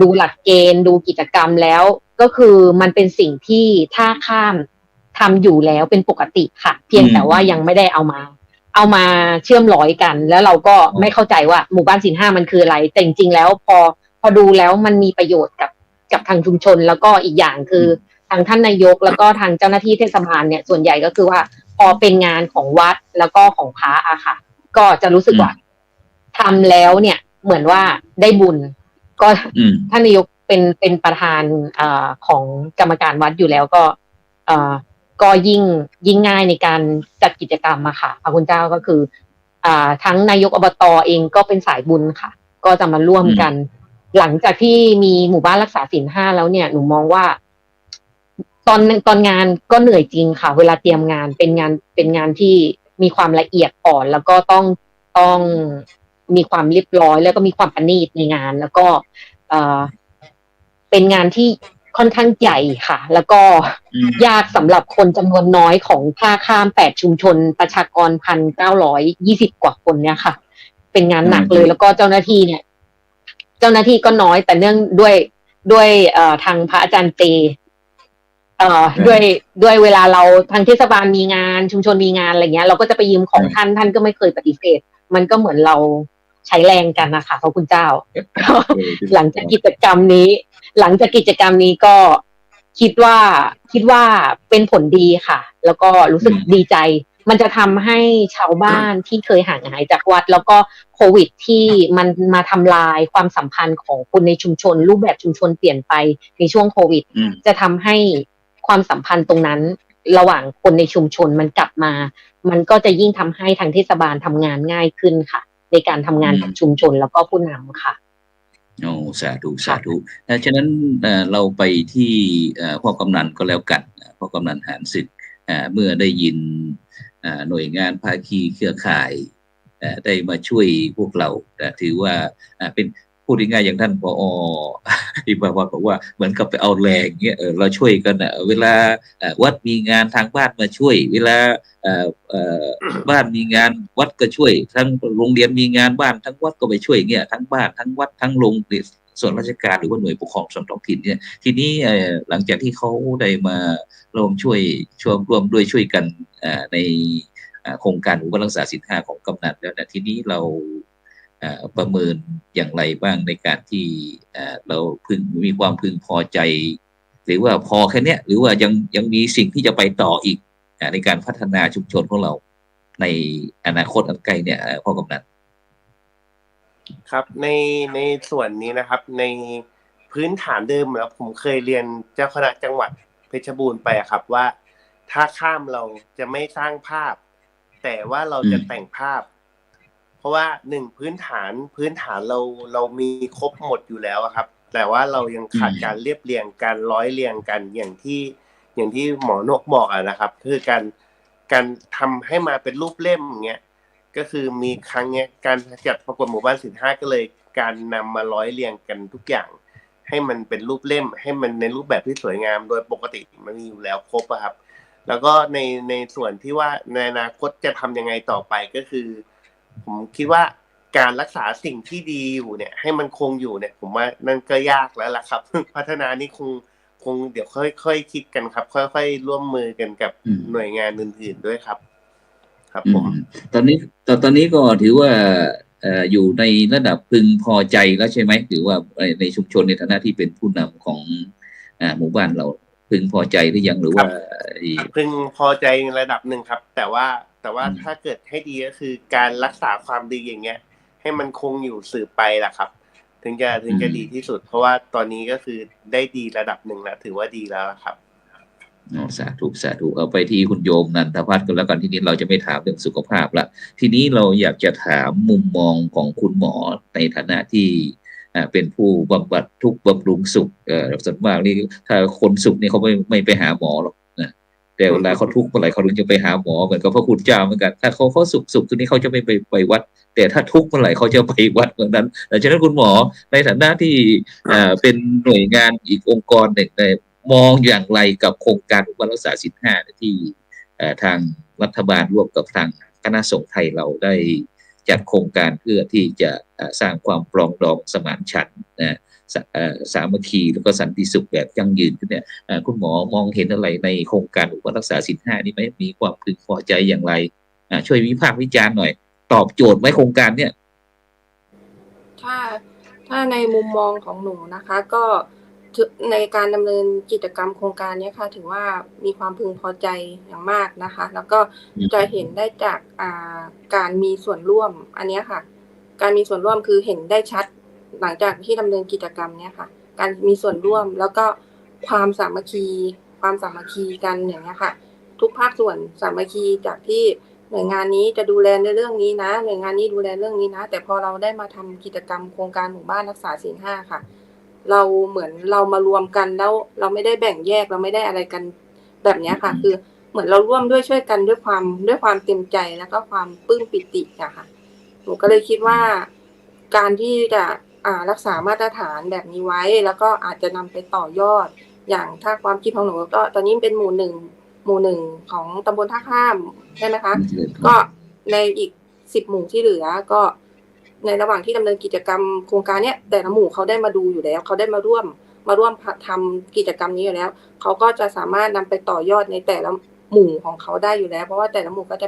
ดูหลักเกณฑ์ดูกิจกรรมแล้วก็คือมันเป็นสิ่งที่ท่าข้ามทำอยู่แล้วเป็นปกติค่ะเพียงแต่ว่ายังไม่ได้เอามาเชื่อมร้อยกันแล้วเราก็ไม่เข้าใจว่าหมู่บ้านศีล 5มันคืออะไรแต่จริงๆแล้วพอดูแล้วมันมีประโยชน์กับทางชุมชนแล้วก็อีกอย่างคือทางท่านนายกแล้วก็ทางเจ้าหน้าที่เทศบาลเนี่ยส่วนใหญ่ก็คือว่าพอเป็นงานของวัดแล้วก็ของพระอะค่ะก็จะรู้สึกว่าทำแล้วเนี่ยเหมือนว่าได้บุญก็ท่านนายกเป็นประธานของกรรมการวัดอยู่แล้วก็ยิ่งง่ายในการจัดกิจกรรมอะค่ะพระคุณเจ้าก็คือทั้งนายกอบต.เองก็เป็นสายบุญค่ะก็จะมาร่วมกันหลังจากที่มีหมู่บ้านรักษาศีล 5แล้วเนี่ยหนูมองว่าตอนงานก็เหนื่อยจริงค่ะเวลาเตรียมงานเป็นงานที่มีความละเอียดอ่อนแล้วก็ต้องมีความเรียบร้อยแล้วก็มีความประณีตในงานแล้วก็เป็นงานที่ค่อนข้างใหญ่ค่ะแล้วก็ยากสำหรับคนจำนวนน้อยของท่าข้าม8ชุมชนประชากร 1,920 กว่าคนเนี่ยค่ะเป็นงานหนักเลยแล้วก็เจ้าหน้าที่ก็น้อยแต่เนื่องด้วยทางพระอาจารย์เจด้วยเวลาเราทางเทศบาลมีงานชุมชนมีงานอะไรเงี้ยเราก็จะไปยืมของท่านก็ไม่เคยปฏิเสธมันก็เหมือนเราใช้แรงกันนะคะพระคุณเจ้าหลังจากกิจกรรมนี้ก็คิดว่าเป็นผลดีค่ะแล้วก็รู้สึกดีใจมันจะทำให้ชาวบ้านที่เคยห่างหายจากวัดแล้วก็โควิดที่มันมาทำลายความสัมพันธ์ของคนในชุมชนรูปแบบชุมชนเปลี่ยนไปในช่วงโควิดจะทำให้ความสัมพันธ์ตรงนั้นระหว่างคนในชุมชนมันกลับมามันก็จะยิ่งทำให้ทางเทศบาลทำงานง่ายขึ้นค่ะในการทำงานกับชุมชนแล้วก็ผู้นำค่ะโอ้สาธุฉะนั้นเราไปที่พ่อกำนันก็แล้วกันพ่อกำนันหานศึกเมื่อได้ยินหน่วยงานภาคีเครือข่ายได้มาช่วยพวกเราถือว่าเป็นพูดง่ายๆอย่างท่านผอ.อิบาวาบอกว่าเหมือนกับไปเอาแรงเงี้ยเราช่วยกันเวลาวัดมีงานทางบ้านมาช่วยเวลาบ้านมีงานวัดก็ช่วยทั้งโรงเรียนมีงานบ้านทั้งวัดก็ไปช่วยเงี้ยทั้งบ้านทั้งวัดทั้งโรงเรียนส่วนราชการหรือว่าหน่วยปกครองส่วนท้องถิ่นเนี่ยทีนี้หลังจากที่เขาได้มาร่วมด้วยช่วยกันในโครงการหมู่บ้านรักษาศีล 5ของกำนันแล้วนะทีนี้เราประเมินอย่างไรบ้างในการที่เรามีความพึงพอใจหรือว่าพอแค่นี้หรือว่ายังมีสิ่งที่จะไปต่ออีกในการพัฒนาชุมชนของเราในอนาคตอันใกล้เนี่ยพ่อกำนันครับในส่วนนี้นะครับในพื้นฐานเดิมแล้วผมเคยเรียนเจ้าคณะจังหวัดเพชรบูรณ์ไปครับว่าถ้าข้ามเราจะไม่สร้างภาพแต่ว่าเราจะแต่งภาพเพราะว่า1พื้นฐานเรามีครบหมดอยู่แล้วครับแต่ว่าเรายังขาดการเรียบเรียงการร้อยเรียงกันอย่างที่หมอนกบอกนะครับคือการทำให้มาเป็นรูปเล่มอย่างเงี้ยก็คือมีครั้งเนี้ยการจัดประกวดหมู่บ้านศีล 5ก็เลยการนำมาร้อยเรียงกันทุกอย่างให้มันเป็นรูปเล่มให้มันในรูปแบบที่สวยงามโดยปกติมันมีอยู่แล้วครบครับแล้วก็ในส่วนที่ว่าในอนาคตจะทำยังไงต่อไปก็คือผมคิดว่าการรักษาสิ่งที่ดีอยู่เนี่ยให้มันคงอยู่เนี่ยผมว่านั่นก็ยากแล้วล่ะครับพัฒนานี่คงเดี๋ยวค่อยๆคิดกันครับค่อยๆร่วมมือกันกับหน่วยงานอื่นๆด้วยครับครับผมตอนนี้ก็ถือว่าอยู่ในระดับพึงพอใจแล้วใช่ไหมถือว่าในชุมชนในฐานะที่เป็นผู้นำของหมู่บ้านเราพึงพอใจหรือยังหรือว่าพึงพอใจในระดับหนึ่งครับแต่ว่าถ้าเกิดให้ดีก็คือการรักษาความดีอย่างเงี้ยให้มันคงอยู่สืบไปล่ะครับถึงจะดีที่สุดเพราะว่าตอนนี้ก็คือได้ดีระดับหนึ่งแล้วถือว่าดีแล้วครับสาธุเอาไปที่คุณโยมนันทพัฒน์กันแล้วกันทีนี้เราจะไม่ถามเรื่องสุขภาพละทีนี้เราอยากจะถามมุมมองของคุณหมอในฐานะที่เป็นผู้บำบัดทุกข์บำรุงสุขส่วนมากนี่ถ้าคนสุขนี่เขาไม่ไปหาหมอหรอกนะแต่เวลาเขาทุกข์เมื่อไหร่เขาถึงจะไปหาหมอเหมือนกับพระคุณเจ้าเหมือนกันถ้าเขาสุขทีนี้เขาจะไม่ไปวัดแต่ถ้าทุกข์เมื่อไหร่เขาจะไปวัดเหมือนนั้นดังนั้นคุณหมอในฐานะที่เป็นหน่วยงานอีกองค์กรหนึ่งมองอย่างไรกับโครงการหมู่บ้านรักษาศีล 5ที่ทางรัฐบาลร่วมกับทางคณะสงฆ์ไทยเราได้ จัดโครงการเพื่อที่จะสร้างความปรองดองสมานฉันท์สามัคคีแล้วก็สันติสุขแบบยั่งยืนขึ้นเนี่ยคุณหมอมองเห็นอะไรในโครงการรักษาศีล 5นี้ไหมมีความพึงพอใจอย่างไรช่วยวิพากษ์วิจารณ์หน่อยตอบโจทย์ไหมโครงการเนี่ยถ้าในมุมมองของหนูนะคะก็ในการดำเนินกิจกรรมโครงการนี้ค่ะถือว่ามีความพึงพอใจอย่างมากนะคะแล้วก็จะเห็นได้จากการมีส่วนร่วมอันนี้ค่ะการมีส่วนร่วมคือเห็นได้ชัดหลังจากที่ดำเนินกิจกรรมนี้ค่ะการมีส่วนร่วมแล้วก็ความสามัคคีกันอย่างนี้ค่ะทุกภาคส่วนสามัคคีจากที่หน่วยงานนี้จะดูแลในเรื่องนี้นะหน่วยงานนี้ดูแลเรื่องนี้นะแต่พอเราได้มาทำกิจกรรมโครงการหมู่บ้านรักษาศีล 5ค่ะเราเหมือนเรามารวมกันแล้วเราไม่ได้แบ่งแยกเราไม่ได้อะไรกันแบบนี้ค่ะคือเหมือนเราร่วมด้วยช่วยกันด้วยความเต็มใจแล้วก็ความปลื้มปิติอะค่ะหนูก็เลยคิดว่าการที่จะรักษามาตรฐานแบบนี้ไว้แล้วก็อาจจะนำไปต่อยอดอย่างถ้าความคิดของหนูก็ตอนนี้เป็นหมู่หนึ่งของตำบลท่าข้ามใช่ไหมคะก็ในอีก10 หมู่ที่เหลือก็ในระหว่างที่ดำเนินกิจกรรมโครงการเนี้ยแต่ละหมู่เขาได้มาดูอยู่แล้วเขาได้มาร่วมทำกิจกรรมนี้อยู่แล้วเขาก็จะสามารถนำไปต่อยอดในแต่ละหมู่ของเขาได้อยู่แล้วเพราะว่าแต่ละหมู่ก็จะ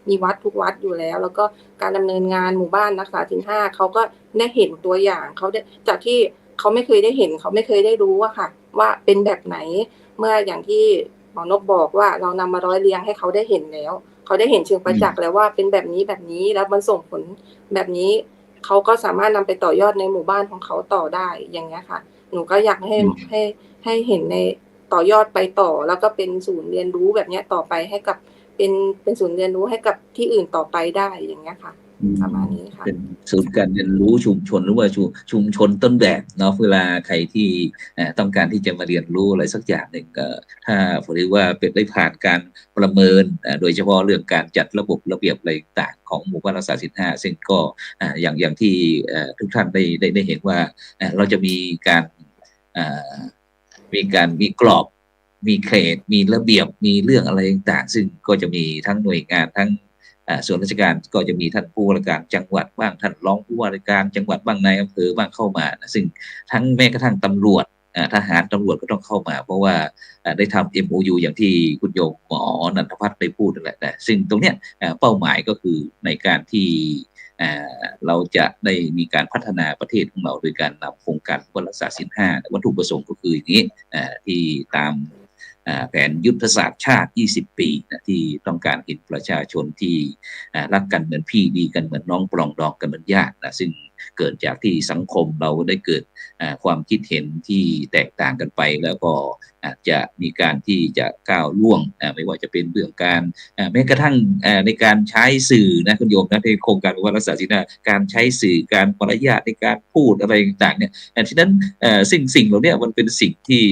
มีวัดทุกวัดอยู่แล้วแล้วก็การดำเนินงานหมู่บ้านรักษาศีล 5เขาก็ได้เห็นตัวอย่างเขาได้จากที่เขาไม่เคยได้เห็นเขาไม่เคยได้รู้ว่าค่ะว่าเป็นแบบไหนเมื่ออย่างที่หมอนกบอกว่าเรานำมาร้อยเรียงให้เขาได้เห็นแล้วเขาได้เห็นเชิงประจักษ์แล้วว่าเป็นแบบนี้แล้วมันส่งผลแบบนี้เขาก็สามารถนำไปต่อยอดในหมู่บ้านของเขาต่อได้อย่างเงี้ยค่ะหนูก็อยากให้เห็นในต่อยอดไปต่อแล้วก็เป็นศูนย์เรียนรู้แบบเนี้ยต่อไปให้กับเป็นศูนย์เรียนรู้ให้กับที่อื่นต่อไปได้อย่างเงี้ยค่ะประมาณนี้ค่ะเป็นศูนย์การเรียนรู้ชุมชนหรือว่าชุมชนต้นแบบเนาะเวลาใครที่ต้องการที่จะมาเรียนรู้อะไรสักอย่างหนึ่งก็ถ้าผมเรียกว่าเป็นได้ผ่านการประเมินโดยเฉพาะเรื่องการจัดระบบระเบียบอะไรต่างของหมู่บ้านรักษาศีล 5ซึ่งก็อย่างที่ทุกท่านได้เห็นว่าเราจะมีการมีกรอบมีเขตมีระเบียบมีเรื่องอะไรต่างๆซึ่งก็จะมีทั้งหน่วยงานทั้งส่วนราชการก็จะมีท่านผู้ว่าราชการจังหวัดบ้างท่านรองผู้ว่าราชการจังหวัดบ้างนายอำเภอบ้างเข้ามานะซึ่งทั้งแม้กระทั่งตำรวจทหารตำรวจก็ต้องเข้ามาเพราะว่าได้ทำ MOU อย่างที่คุณโยมหมอนันทพัฒน์ได้พูดนั่นแหละแต่ซึ่งตรงเนี้ยเป้าหมายก็คือในการที่เราจะได้มีการพัฒนาประเทศของเราโดยการนำโครงการรักษาศีล 5วัตถุประสงค์ก็คืออย่างนี้ที่ตามแผนยุทธศาสตร์ชาติ20 ปีที่ต้องการเห็นประชาชนที่รักกันเหมือนพี่ดีกันเหมือนน้องปรองดองกันเหมือนญาติซึ่งเกิดจากที่สังคมเราได้เกิดความคิดเห็นที่แตกต่างกันไปแล้วก็อาจจะมีการที่จะก้าวล่วงไม่ว่าจะเป็นเรื่องการแม้กระทั่งในการใช้สื่อนะคุณโยมนะในโครงการรักษาศีล 5การใช้สื่อการมารยาทในการพูดอะไรต่างๆเนี่ยฉะนั้นสิ่งเหล่านี้มันเป็นสิ่งที่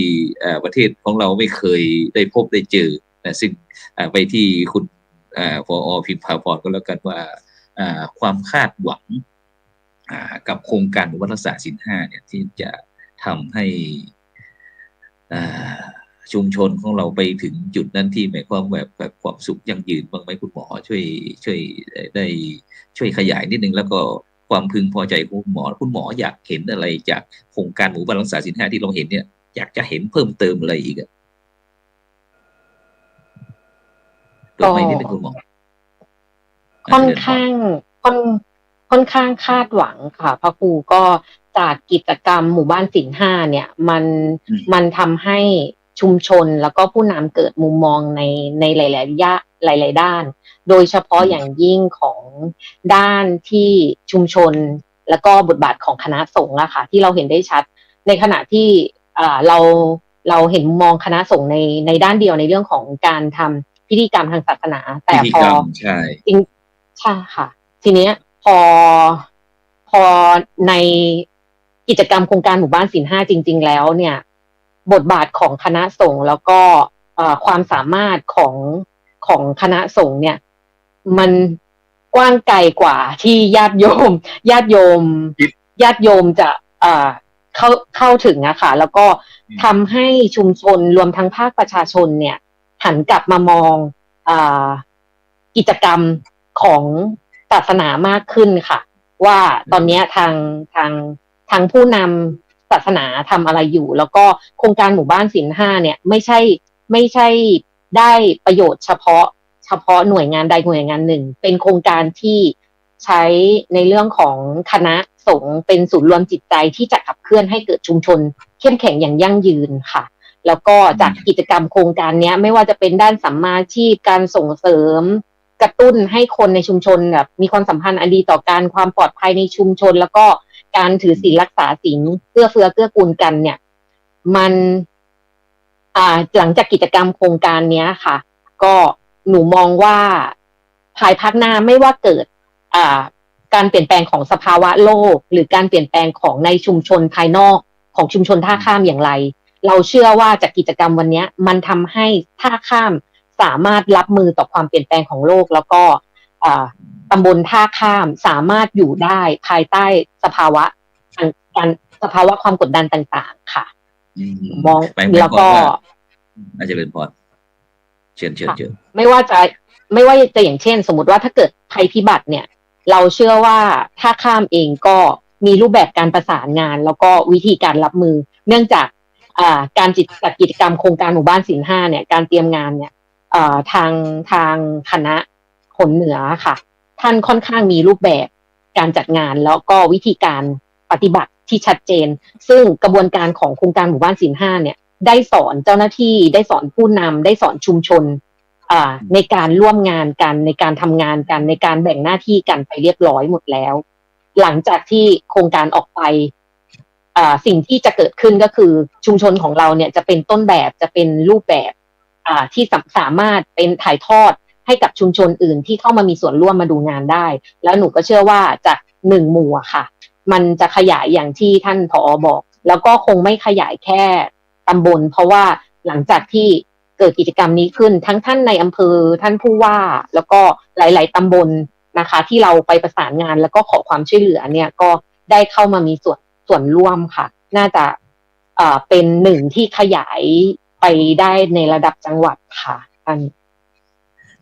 ประเทศของเราไม่เคยได้พบได้เจอซึ่งไปที่คุณผอ.พิมพาพรก็แล้วกันว่าความคาดหวังกับโครงการรักษาศีล 5เนี่ยที่จะทำให้ชุมชนของเราไปถึงจุดนั้นที่หมายความแบบความสุขยั่งยืนบ้างไหมคุณหมอช่วยขยายนิดนึงแล้วก็ความพึงพอใจของคุณหมออยากเห็นอะไรจากโครงการหมู่บ้านรักษาศีล 5ที่เราเห็นเนี่ยอยากจะเห็นเพิ่มเติมอะไรอีกตัวไหนนิดนึงคุณหมอค่อนข้างคาดหวังค่ะพระครูก็จากกิจกรรมหมู่บ้านศีล 5เนี่ยมันทำให้ชุมชนแล้วก็ผู้นำเกิดมุมมองในหลายด้านโดยเฉพาะอย่างยิ่งของด้านที่ชุมชนแล้วก็บทบาทของคณะสงฆ์อะค่ะที่เราเห็นได้ชัดในขณะที่เราเห็นมุมมองคณะสงฆ์ในด้านเดียวในเรื่องของการทำพิธีกรรมทางศาสนาแต่พอใช่ค่ะทีนี้พอในกิจกรรมโครงการหมู่บ้านศีล 5จริงๆแล้วเนี่ยบทบาทของคณะสงฆ์แล้วก็ความสามารถของคณะสงฆ์เนี่ยมันกว้างไกลกว่าที่ญาติโยมจะเข้าถึงอะค่ะแล้วก็ทำให้ชุมชนรวมทั้งภาคประชาชนเนี่ยหันกลับมามองกิจกรรมของ ศาสนามากขึ้นค่ะว่าตอนนี้ทางผู้นำศาสนาทำอะไรอยู่แล้วก็โครงการหมู่บ้านศีลห้าเนี่ยไม่ใช่ได้ประโยชน์เฉพาะหน่วยงานใดหน่วยงานหนึ่งเป็นโครงการที่ใช้ในเรื่องของคณะสงฆ์เป็นศูนย์รวมจิตใจที่จะขับเคลื่อนให้เกิดชุมชนเข้มแข็งอย่างยั่งยืนค่ะแล้วก็จากกิจกรรมโครงการนี้ไม่ว่าจะเป็นด้านสัมมาอาชีพการส่งเสริมกระตุ้นให้คนในชุมชนแบบมีความสัมพันธ์อันดีต่อการความปลอดภัยในชุมชนแล้วก็การถือศีลรักษาศีลเอื้อเฟื้อเกื้อกูลกันเนี่ยมันหลังจากกิจกรรมโครงการนี้ค่ะก็หนูมองว่าภายภาคหน้าไม่ว่าเกิดการเปลี่ยนแปลงของสภาวะโลกหรือการเปลี่ยนแปลงของในชุมชนภายนอกของชุมชนท่าข้ามอย่างไรเราเชื่อว่าจากกิจกรรมวันนี้มันทำให้ท่าข้ามสามารถรับมือต่อความเปลี่ยนแปลงของโลกแล้วก็ตำบลท่าข้ามสามารถอยู่ได้ภายใต้สภาวะความกดดันต่างๆค่ะมองแล้วก็อาจจะเป็นพอเชิญไม่ว่าจะอย่างเช่นสมมติว่าถ้าเกิดภัยพิบัติเนี่ยเราเชื่อว่าท่าข้ามเองก็มีรูปแบบการประสานงานแล้วก็วิธีการรับมือเนื่องจากการจัดกิจกรรมโครงการหมู่บ้านศีลห้าเนี่ยการเตรียมงานเนี่ยทางคณะหนเหนือค่ะท่านค่อนข้างมีรูปแบบการจัดงานแล้วก็วิธีการปฏิบัติที่ชัดเจนซึ่งกระบวนการของโครงการหมู่บ้านศีลห้าเนี่ยได้สอนเจ้าหน้าที่ได้สอนผู้นำได้สอนชุมชนในการร่วมงานกันในการทำงานกันในการแบ่งหน้าที่กันไปเรียบร้อยหมดแล้วหลังจากที่โครงการออกไปสิ่งที่จะเกิดขึ้นก็คือชุมชนของเราเนี่ยจะเป็นต้นแบบจะเป็นรูปแบบที่สามารถเป็นถ่ายทอดให้กับชุมชนอื่นที่เข้ามามีส่วนร่วมมาดูงานได้แล้วหนูก็เชื่อว่าจาก1 หมู่ค่ะมันจะขยายอย่างที่ท่านผอ.บอกแล้วก็คงไม่ขยายแค่ตำบลเพราะว่าหลังจากที่เกิดกิจกรรมนี้ขึ้นทั้งท่านในอำเภอท่านผู้ว่าแล้วก็หลายๆตำบลนะคะที่เราไปประสานงานแล้วก็ขอความช่วยเหลือเนี่ยก็ได้เข้ามามีส่วนร่วมค่ะน่าจะเป็น1ที่ขยายไปได้ในระดับจังหวัดค่ะท่าน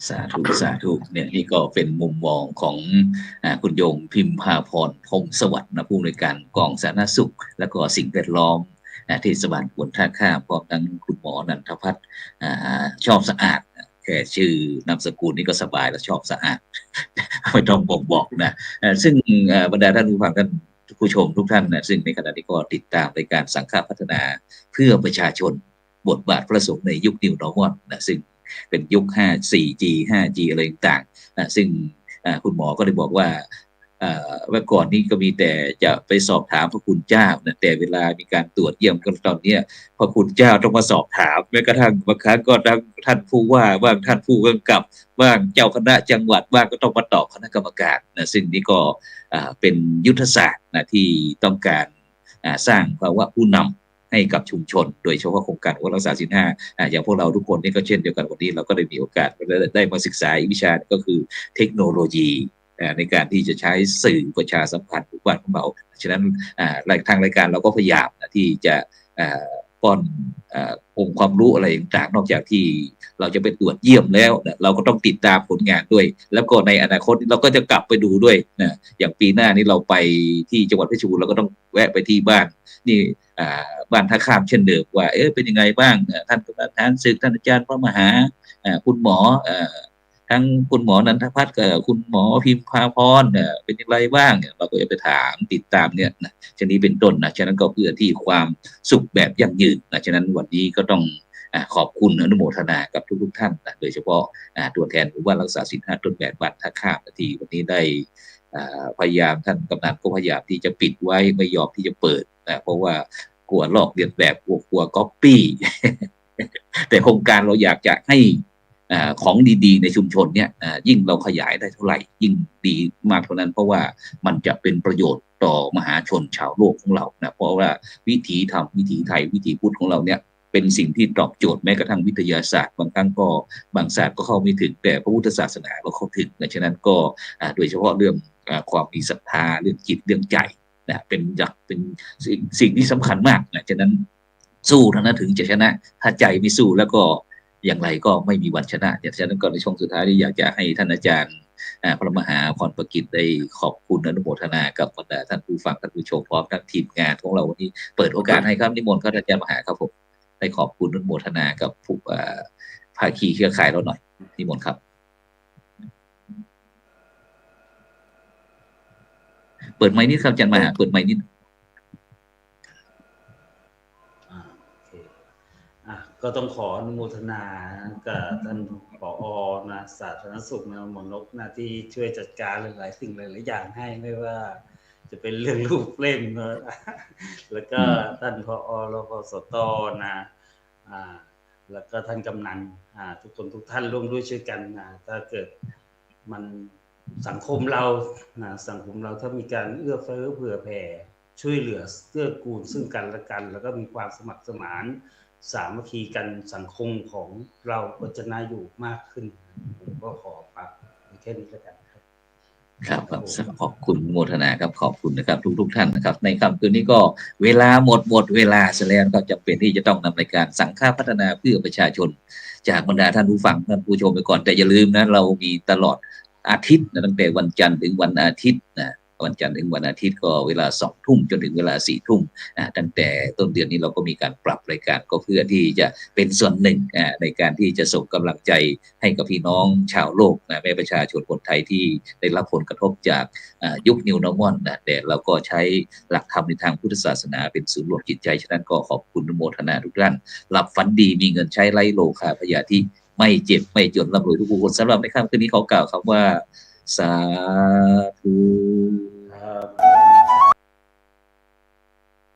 สาธุเนี่ยนี่ก็เป็นมุมมองของคุณโยงพิมพาพรพงศ์สวัสดิ์ผู้อำนวยการกองสาธารณสุขและก็สิ่งแวดล้อมเทศบาลตำบลท่าข้ามพร้อมทั้งคุณหมอนันทพัฒน์ชอบสะอาดแค่ชื่อนามสกุลนี่ก็สบายแล้วชอบสะอาดไม่ต้องบอกนะซึ่งบรรดาท่านผู้ฟังท่านผู้ชมทุกท่านนะซึ่งในขณะนี้ก็ติดตามรายการสังฆพัฒนาเพื่อประชาชนบทบาทพระสงฆ์ในยุค New Normal นะซึ่งเป็นยุค 4G 5G อะไรต่างๆซึ่งคุณหมอก็ได้บอกว่าเมื่อก่อนนี้ก็มีแต่จะไปสอบถามพระคุณเจ้านะแต่เวลามีการตรวจเยี่ยมกันตอนนี้พระคุณเจ้าต้องมาสอบถามแม้กระทั่งบางครั้งก็ท่านผู้ว่าบ้างท่านผู้กำกับบ้างเจ้าคณะจังหวัดบ้างก็ต้องมาตอบคณะกรรมการนะซึ่งนี่ก็เป็นยุทธศาสตร์นะที่ต้องการสร้างภาวะผู้นำให้กับชุมชนโดยเฉพาะโครงการรักษาศีล 5อย่างพวกเราทุกคนนี่ก็เช่นเดียวกันวันนี้เราก็ได้มีโอกาสได้มาศึกษาวิชาก็คือเทคโนโลยีในการที่จะใช้สื่อประชาสัมพันธ์หมู่บ้านของเราฉะนั้นทางรายการเราก็พยายามที่จะป้อนองค์ความรู้อะไรต่างๆนอกจากที่เราจะไปตรวจเยี่ยมแล้วเราก็ต้องติดตามผลงานด้วยแล้วก็ในอนาคตเราก็จะกลับไปดูด้วยนะอย่างปีหน้านี้เราไปที่จังหวัดเพชรบูรณ์เราก็ต้องแวะไปที่บ้านนี่บ้านท่าข้ามเช่นเดิมว่าเป็นยังไงบ้างท่านประธานศึกท่านอาจารย์พระมหาคุณหมอทั้งคุณหมอนันทพัฒน์กับคุณหมอพิมพาพรเป็นอย่างไรบ้างเราก็จะไปถามติดตามเนี่ยนะฉะนี้เป็นต้นนะฉะนั้นก็เพื่อที่ความสุขแบบยั่งยืนนะฉะนั้นวันนี้ก็ต้องขอบคุณอนุโมทนากับทุกท่านนะโดยเฉพาะตัวแทนหมู่บ้านรักษาศีล 5ต้นแบบบ้านท่าข้ามที่วันนี้ได้พยายามท่านกำนันก็พยายามที่จะปิดไว้ไม่ยอมที่จะเปิดนะเพราะว่ากลัวลอกเลียนแบบกลัวก๊อปปี้ แต่โครงการเราอยากจะให้ของดีๆในชุมชนเนี่ยยิ่งเราขยายได้เท่าไหร่ยิ่งดีมากเท่านั้นเพราะว่ามันจะเป็นประโยชน์ต่อมหาชนชาวโลกของเรานะเพราะว่าวิถีธรรมวิถีไทยวิถีพุทธของเราเนี่ยเป็นสิ่งที่ตอบโจทย์แม้กระทั่งวิทยาศาสตร์บางครั้งก็บางศาสตร์ก็เข้าไม่ถึงแต่พระพุทธศาสนาเราเข้าถึงฉะนั้นก็โดยเฉพาะเรื่องความมีศรัทธาเรื่องจิตเรื่องใจนะเป็นสิ่งที่สำคัญมากนะฉะนั้นสู้เท่านั้นถึงจะชนะถ้าใจไม่สู้แล้วก็อย่างไรก็ไม่มีวันชนะฉะนั้นก็ในช่วงสุดท้ายที่อยากจะให้ท่านอาจารย์ พระมหาพรประกิตได้ขอบคุณอนุโมทนากับบรรดาท่านผู้ฟังท่านผู้ชมพร้อมทั้งทีมงานของเราวันนี้เปิดโอกาสให้ครับนิมนต์ครับอาจารย์มหาครับผมได้ขอบคุณอนุโมทนากับผู้ภาคีเครือข่ายเราหน่อยนิมนต์ครับเปิดไมค์นิดครับอาจารย์มหาเปิดไมค์นิดก็ต้องขออนุโมทนากับท่านผอ.นะสาธารณสุขนะหมอนกนะที่ช่วยจัดการหลายๆสิ่งหลายๆอย่างให้ไม่ว่าจะเป็นเรื่องลูกเล่มนะแล้วก็ท่านผอ.รพสต.นะแล้วก็ท่านกำนันทุกคนทุกท่านร่วมด้วยช่วยกันนะถ้าเกิดมันสังคมเราถ้ามีการเอื้อเฟื้อเผื่อแผ่ช่วยเหลือเกื้อกูลซึ่งกันและกันแล้วก็มีความสมัครสมานสามัคคีกันสังคมของเราก็จะน่าอยู่มากขึ้นผมก็ขอฝากแค่นี้แล้วกันครับขอบคุณโมทนาครับขอบคุณนะครับทุกท่านนะครับในค่ำคืนนี้ก็เวลาหมดเวลาเสียแล้วก็จำเป็นที่จะต้องนำรายการสังฆพัฒนาเพื่อประชาชนจากบรรดาท่านผู้ฟังท่านผู้ชมไปก่อนแต่อย่าลืมนะเรามีตลอดอาทิตย์นะตั้งแต่วันจันทร์ถึงวันอาทิตย์นะวันจันทร์ถึงวันอาทิตย์ก็เวลา 20:00 นจนถึงเวลา 4:00 นตั้งแต่ต้นเดือนนี้เราก็มีการปรับรายการก็เพื่อที่จะเป็นส่วนหนึ่งในการที่จะส่งกำลังใจให้กับพี่น้องชาวโลกแม่ประชาชนคนไทยที่ได้รับผลกระทบจากยุค New Normal แต่เราก็ใช้หลักธรรมในทางพุทธศาสนาเป็นศูนย์รวมจิตใจฉะนั้นก็ขอบคุณอนุโมทนาทุกท่านหลับฝันดีมีเงินใช้ไร้โลภะพยาธิไม่เจ็บไม่จนร่ำรวยทุกคนสำหรับในค่ำคืนนี้ขอกล่าวคำว่าสาธุ